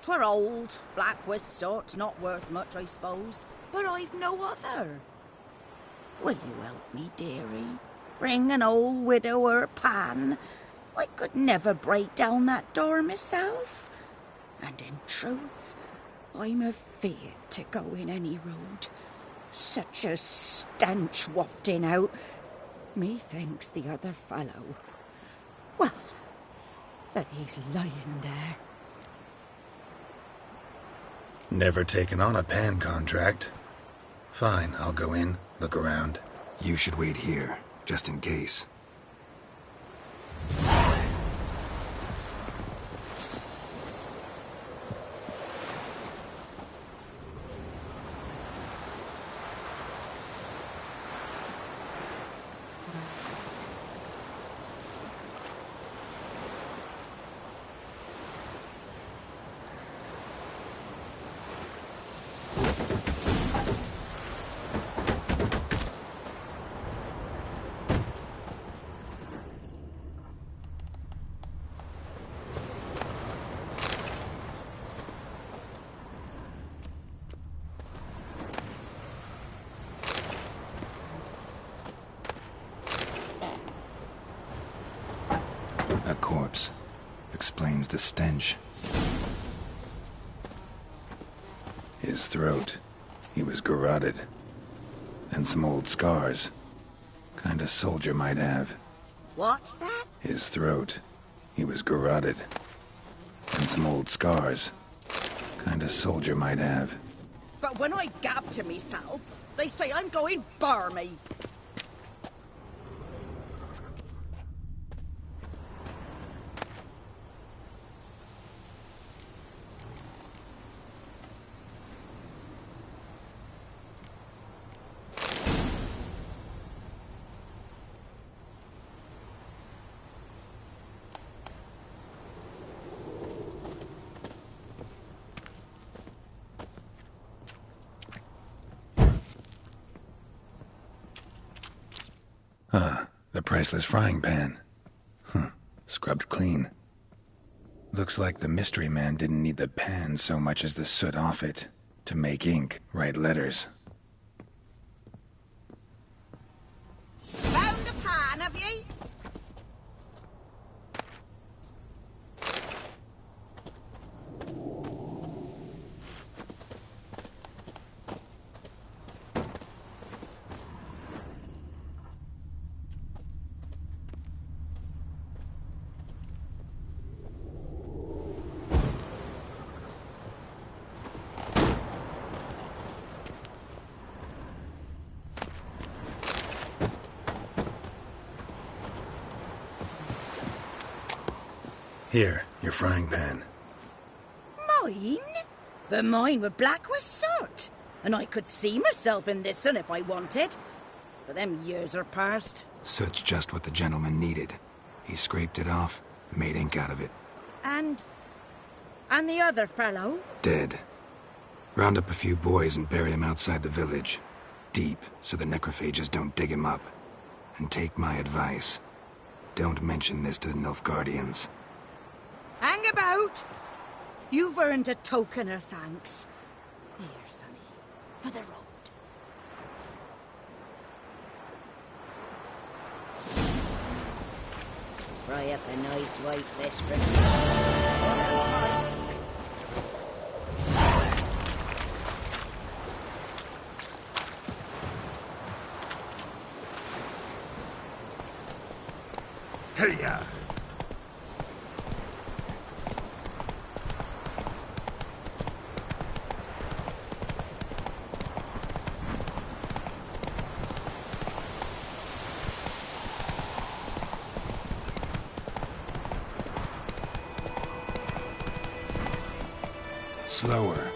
'Twere old, black with soot, not worth much, I suppose, but I've no other. Will you help me, dearie? Bring an old widower pan. I could never break down that door myself. And in truth, I'm afeard to go in any road. Such a stench wafting out. Methinks the other fellow, well, that he's lying there. Never taken on a pan contract. Fine, I'll go in, look around. You should wait here, just in case. A corpse. Explains the stench. His throat. He was garroted. And some old scars. Kind soldier might have. What's that? His throat. He was garroted. And some old scars. Kind soldier might have. But when I gab to myself, they say I'm going barmy. The priceless frying pan. Scrubbed clean. Looks like the mystery man didn't need the pan so much as the soot off it to make ink, write letters. Found the pan, have ye? Here, your frying pan. Mine? But mine were black with soot, and I could see myself in this one if I wanted. But them years are past. Soot's just what the gentleman needed. He scraped it off, made ink out of it. And the other fellow? Dead. Round up a few boys and bury him outside the village. Deep, so the necrophages don't dig him up. And take my advice. Don't mention this to the Nilfgaardians. Hang about! You've earned a token of thanks. Here, sonny, for the road. Fry up a nice white fish for Hey-ya! Slower.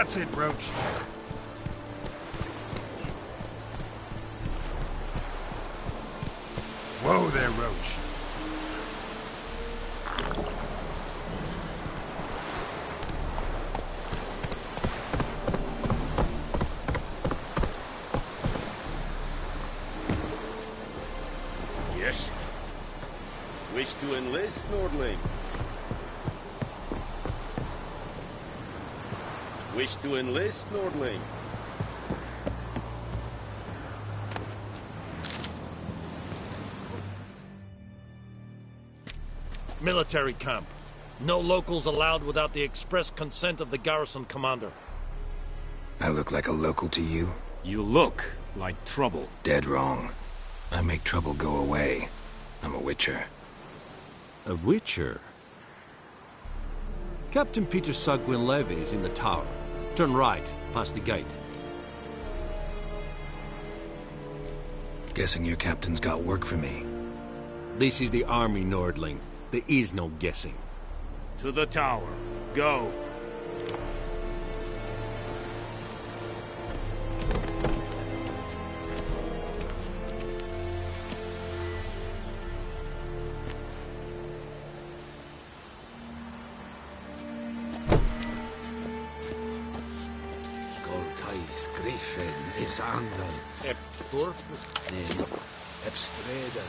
That's it, Roach. Whoa there, Roach. Yes? Wish to enlist, Nordling? Wish to enlist, Nordling? Military camp. No locals allowed without the express consent of the garrison commander. I look like a local to you? You look like trouble. Dead wrong. I make trouble go away. I'm a witcher. A witcher? Captain Peter Sagwin Levy is in the tower. Turn right, past the gate. Guessing your captain's got work for me. This is the army, Nordling. There is no guessing. To the tower. Go. Skoltais Griffin is anvel. Ep Dorf. Nee. Ep Strede.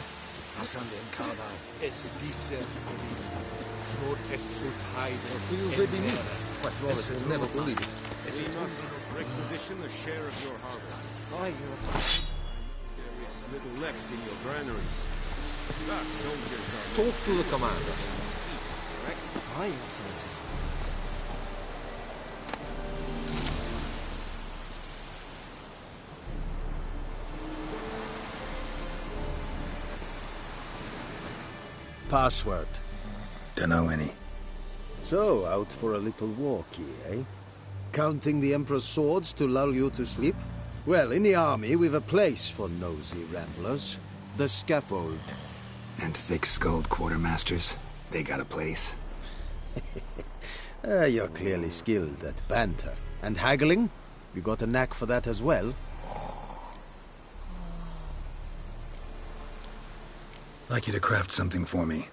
Passande in Kava. Es dice Nord est ut Heide. You will be me. What Wallace will never believe it. We must requisition a share of your harvest. Aye, your... There is little left in your granaries. That soldiers are... Talk to the commander. Correct? Aye, your Excellency. Password. Dunno any. So, out for a little walkie, eh? Counting the Emperor's swords to lull you to sleep? Well, in the army, we've a place for nosy ramblers. The scaffold. And thick-skulled quartermasters? They got a place? You're clearly skilled at banter. And haggling? You got a knack for that as well? Like you to craft something for me.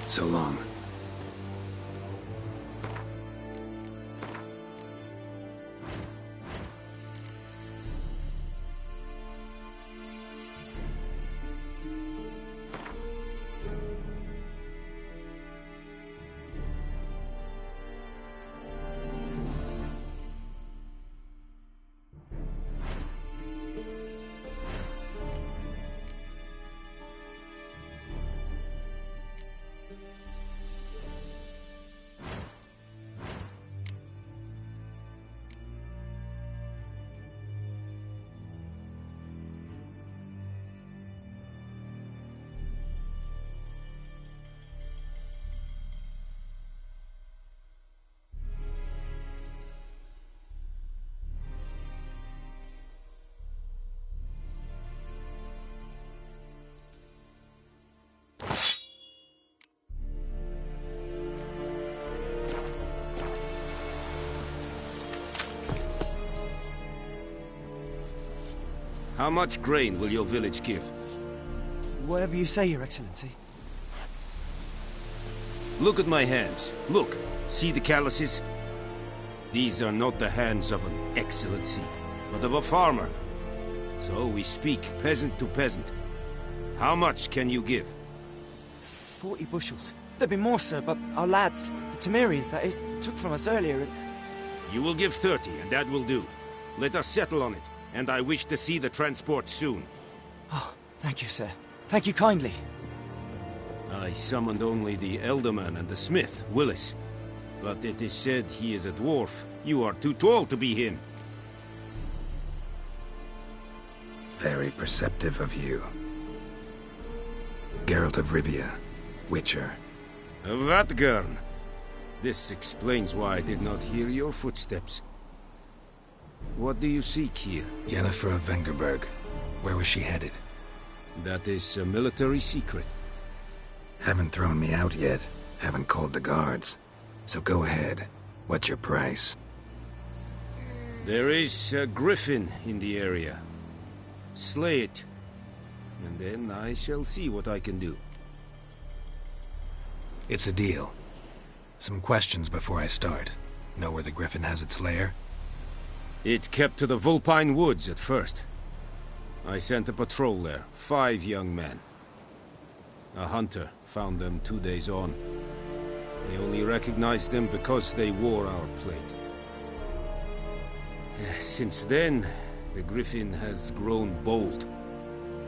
So long. How much grain will your village give? Whatever you say, Your Excellency. Look at my hands. Look. See the calluses? These are not the hands of an excellency, but of a farmer. So we speak peasant to peasant. How much can you give? 40 bushels. There'd be more, sir, but our lads, the Temerians, that is, took from us earlier. You will give 30, and that will do. Let us settle on it, and I wish to see the transport soon. Oh, thank you, sir. Thank you kindly. I summoned only the Elderman and the smith, Willis. But it is said he is a dwarf. You are too tall to be him. Very perceptive of you. Geralt of Rivia, Witcher. Vatgern. This explains why I did not hear your footsteps. What do you seek here? Yennefer of Vengerberg. Where was she headed? That is a military secret. Haven't thrown me out yet. Haven't called the guards. So go ahead. What's your price? There is a griffin in the area. Slay it. And then I shall see what I can do. It's a deal. Some questions before I start. Know where the griffin has its lair? It kept to the Vulpine Woods at first. I sent a patrol there, 5 young men. A hunter found them 2 days on. They only recognized them because they wore our plate. Since then, the griffin has grown bold.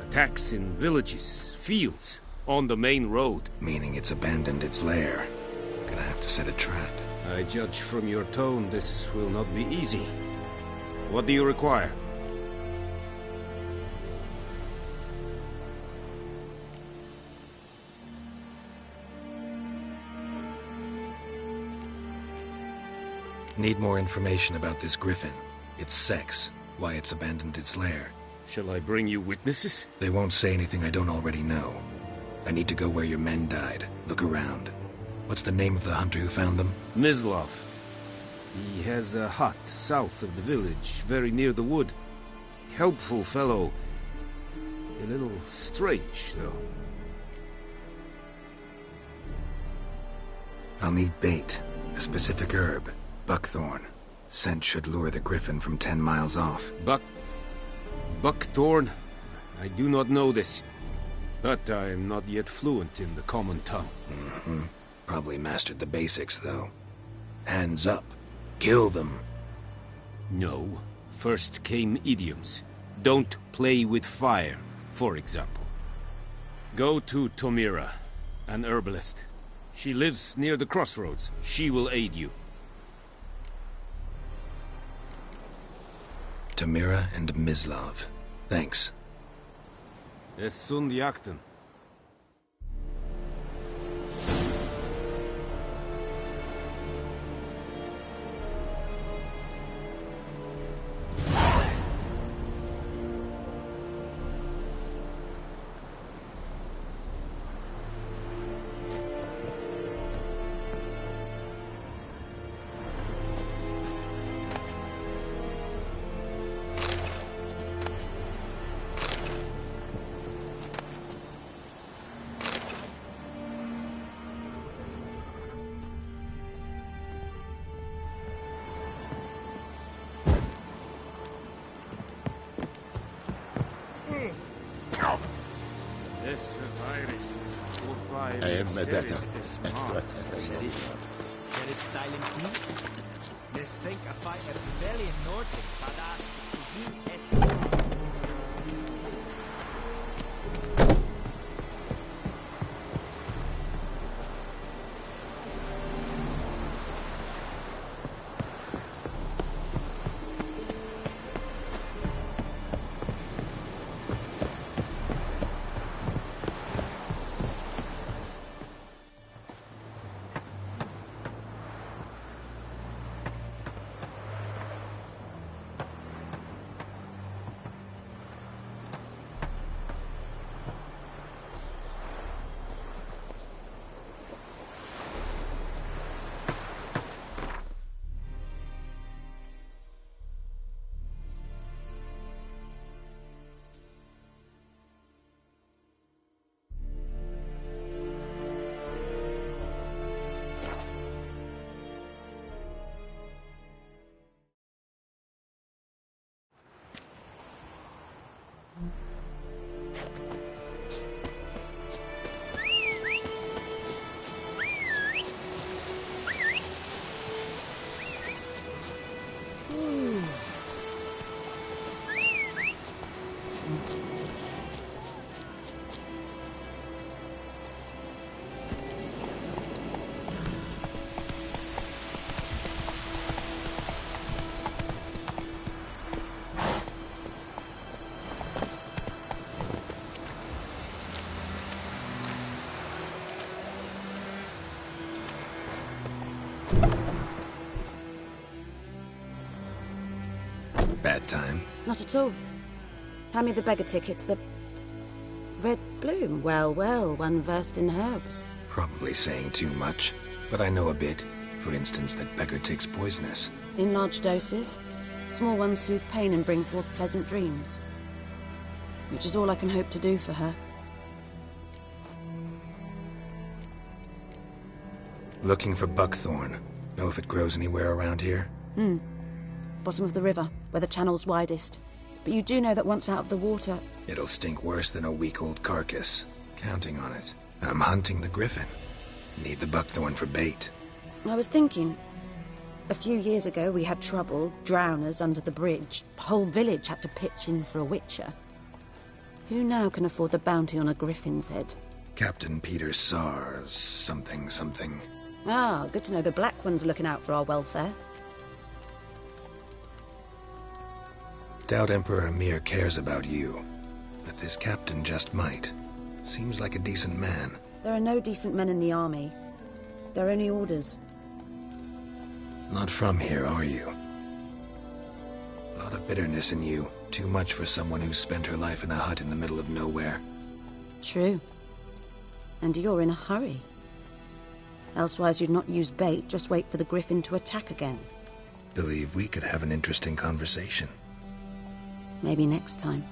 Attacks in villages, fields, on the main road. Meaning it's abandoned its lair. Gonna have to set a trap. I judge from your tone this will not be easy. What do you require? Need more information about this griffin. Its sex, why it's abandoned its lair. Shall I bring you witnesses? They won't say anything I don't already know. I need to go where your men died. Look around. What's the name of the hunter who found them? Mislav. He has a hut south of the village, very near the wood. Helpful fellow. A little strange, though. I'll need bait. A specific herb. Buckthorn. Scent should lure the griffin from 10 miles off. Buckthorn? I do not know this. But I am not yet fluent in the common tongue. Mm-hmm. Probably mastered the basics, though. Hands up. Kill them. No. First came idioms. Don't play with fire, for example. Go to Tomira, an herbalist. She lives near the crossroads. She will aid you. Tomira and Mislav. Thanks. Es sunt jakten. Bad time? Not at all. Hand me the beggar tickets, the... Red bloom. Well, well, one versed in herbs. Probably saying too much, but I know a bit. For instance, that beggar tick's poisonous. In large doses. Small ones soothe pain and bring forth pleasant dreams. Which is all I can hope to do for her. Looking for buckthorn. Know if it grows anywhere around here? Bottom of the river, where the channel's widest. But you do know that once out of the water... It'll stink worse than a week-old carcass. Counting on it. I'm hunting the griffin. Need the buckthorn for bait. I was thinking... A few years ago we had trouble, drowners under the bridge. The whole village had to pitch in for a witcher. Who now can afford the bounty on a griffin's head? Captain Peter Sars, something. Ah, good to know the Black One's looking out for our welfare. Doubt Emperor Emir cares about you, but this captain just might. Seems like a decent man. There are no decent men in the army. They're only orders. Not from here, are you? A lot of bitterness in you. Too much for someone who's spent her life in a hut in the middle of nowhere. True. And you're in a hurry. Elsewise you'd not use bait, just wait for the griffin to attack again. Believe we could have an interesting conversation. Maybe next time.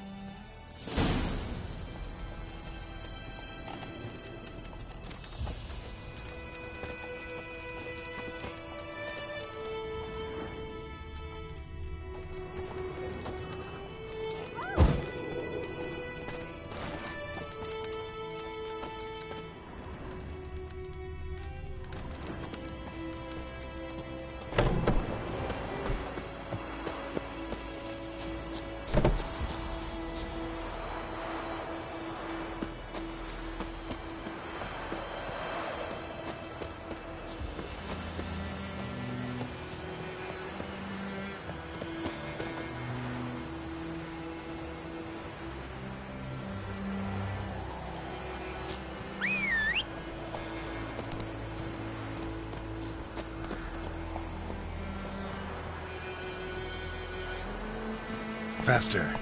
Faster.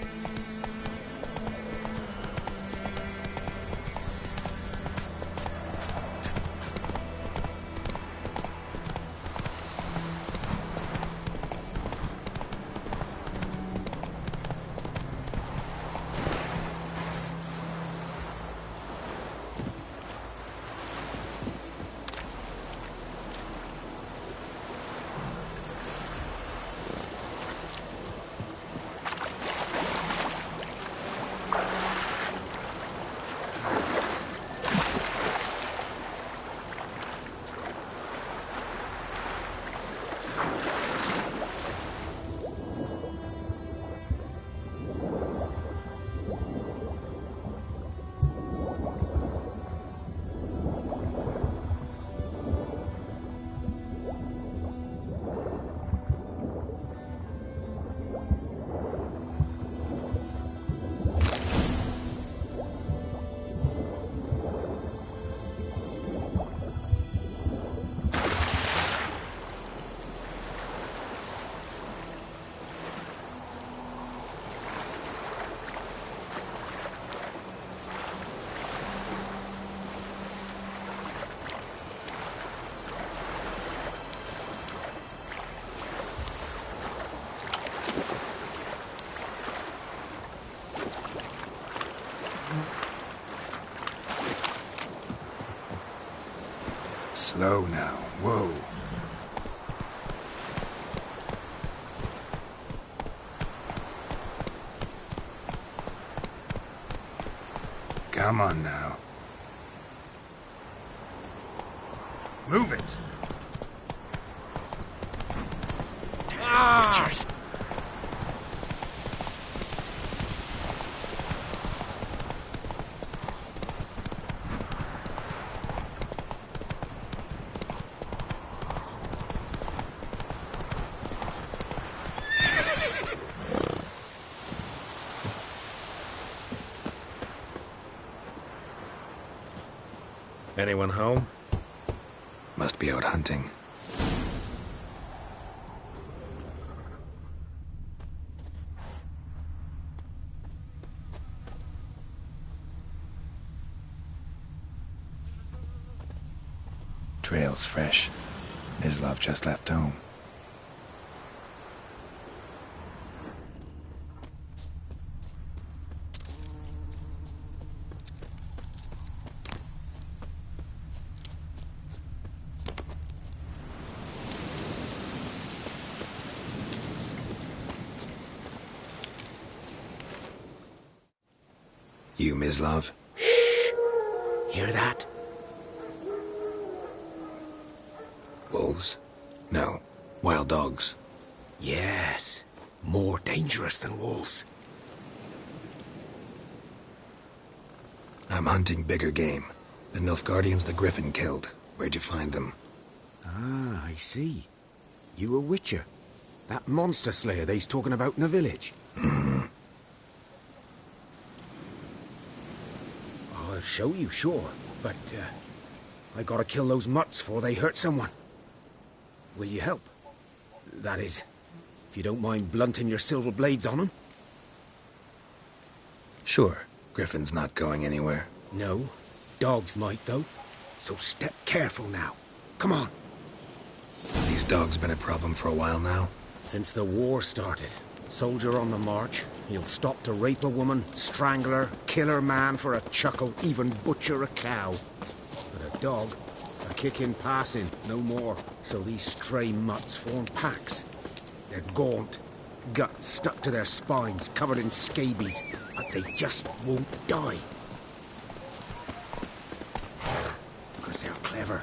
Slow now. Whoa. Come on now. Move it. Cheers. Anyone home? Must be out hunting. Trail's fresh. Mislav just left home. You, Mislav? Hear that? Wolves? No. Wild dogs. Yes. More dangerous than wolves. I'm hunting bigger game. The Nilfgaardians the Griffin killed. Where'd you find them? Ah, I see. You a witcher. That monster slayer they's talking about in the village. Mm-hmm. I'll show you, sure. But, I gotta kill those mutts before they hurt someone. Will you help? That is, if you don't mind blunting your silver blades on them. Sure. Griffin's not going anywhere. No. Dogs might, though. So step careful now. Come on. These dogs been a problem for a while now? Since the war started. Soldier on the march. He'll stop to rape a woman, strangle her, kill her man for a chuckle, even butcher a cow. But a dog, a kick in passing, no more. So these stray mutts form packs. They're gaunt, guts stuck to their spines, covered in scabies, but they just won't die. Because they're clever.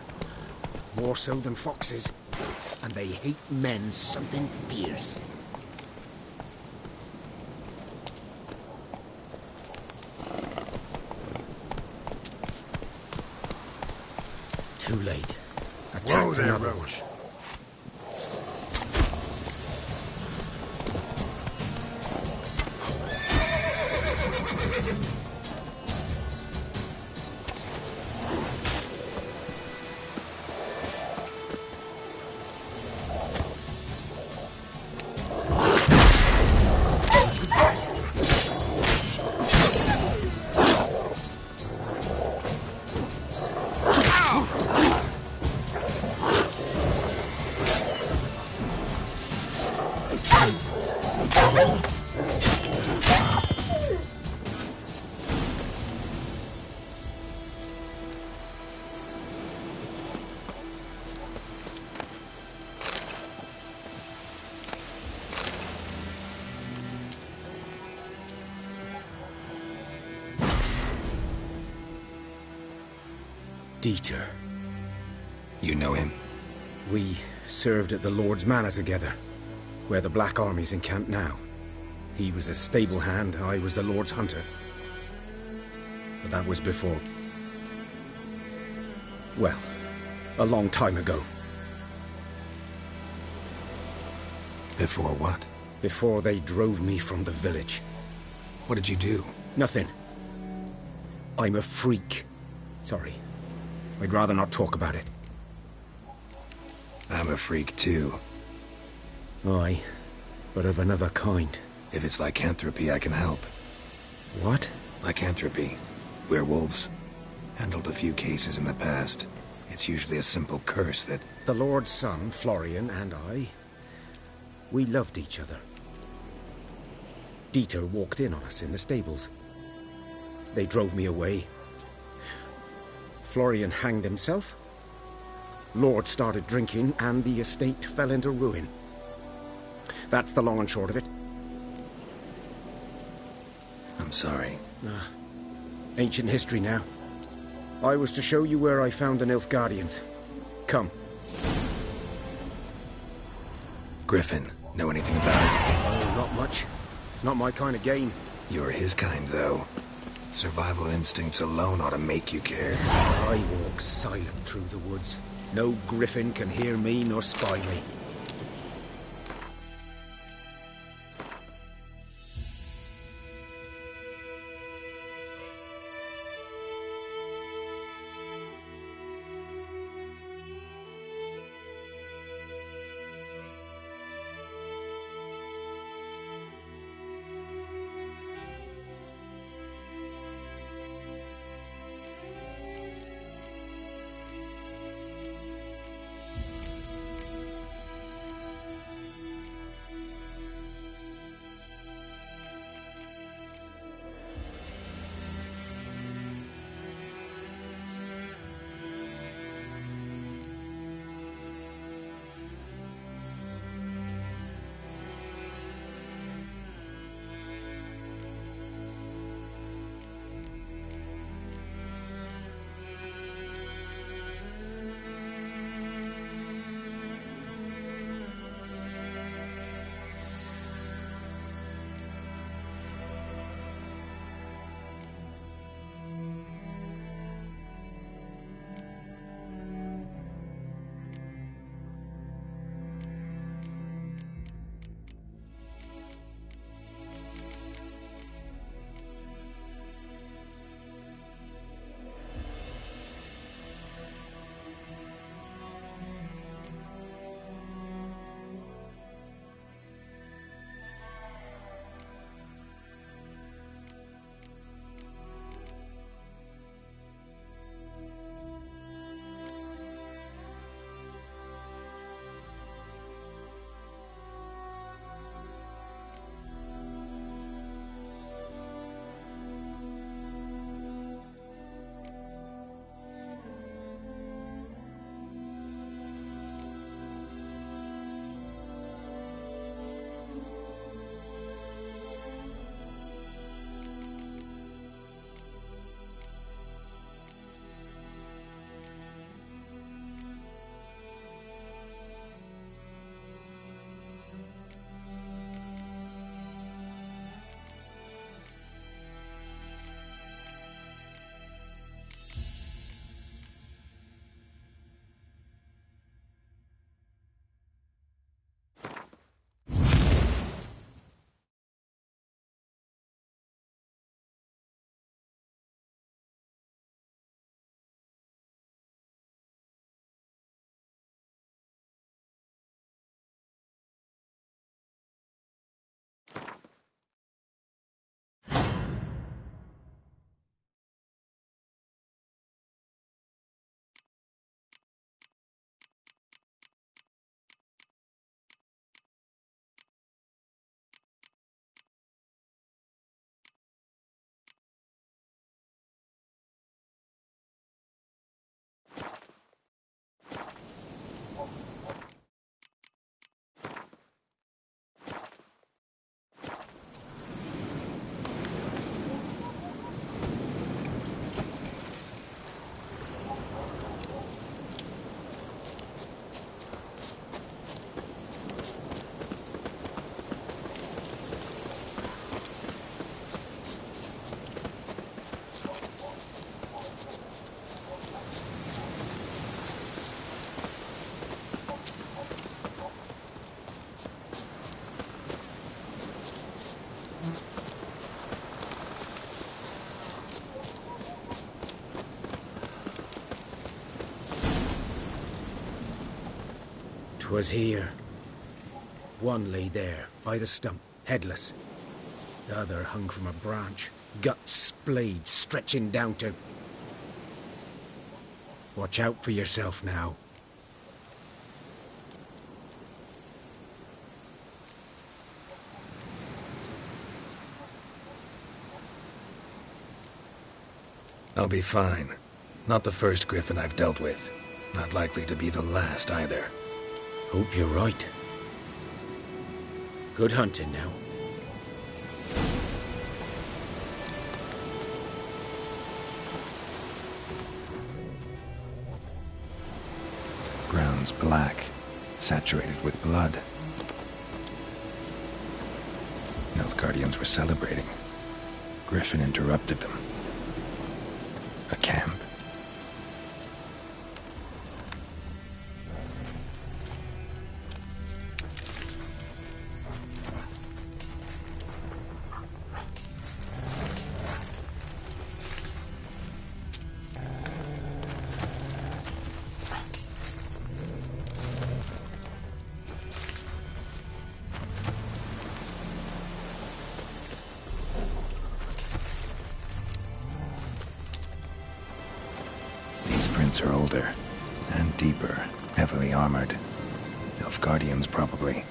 More so than foxes. And they hate men something fierce. Too late. Attacked another one. Dieter. You know him? We served at the Lord's Manor together, where the Black Army's encamped now. He was a stable hand, I was the Lord's hunter. But that was before... well, a long time ago. Before what? Before they drove me from the village. What did you do? Nothing. I'm a freak. Sorry. I'd rather not talk about it. I'm a freak too. Aye, but of another kind. If it's lycanthropy, I can help. What? Lycanthropy. Werewolves. Handled a few cases in the past. It's usually a simple curse that... The Lord's son, Florian, and I... we loved each other. Dieter walked in on us in the stables. They drove me away. Florian hanged himself. Lord started drinking, and the estate fell into ruin. That's the long and short of it. I'm sorry. Ancient history now. I was to show you where I found the Nilfgaardians. Come. Griffin, know anything about it? Oh, not much. Not my kind of game. You're his kind, though. Survival instincts alone ought to make you care. I walk silent through the woods. No griffin can hear me nor spy me. 'Twas here. One lay there, by the stump, headless. The other hung from a branch, guts splayed, stretching down to... Watch out for yourself now. I'll be fine. Not the first griffin I've dealt with. Not likely to be the last either. Hope you're right. Good hunting now. Ground's black, saturated with blood. Nilfgaardians were celebrating. Griffin interrupted them. A camp. Are older and deeper, heavily armored. Nilfgaardians, probably.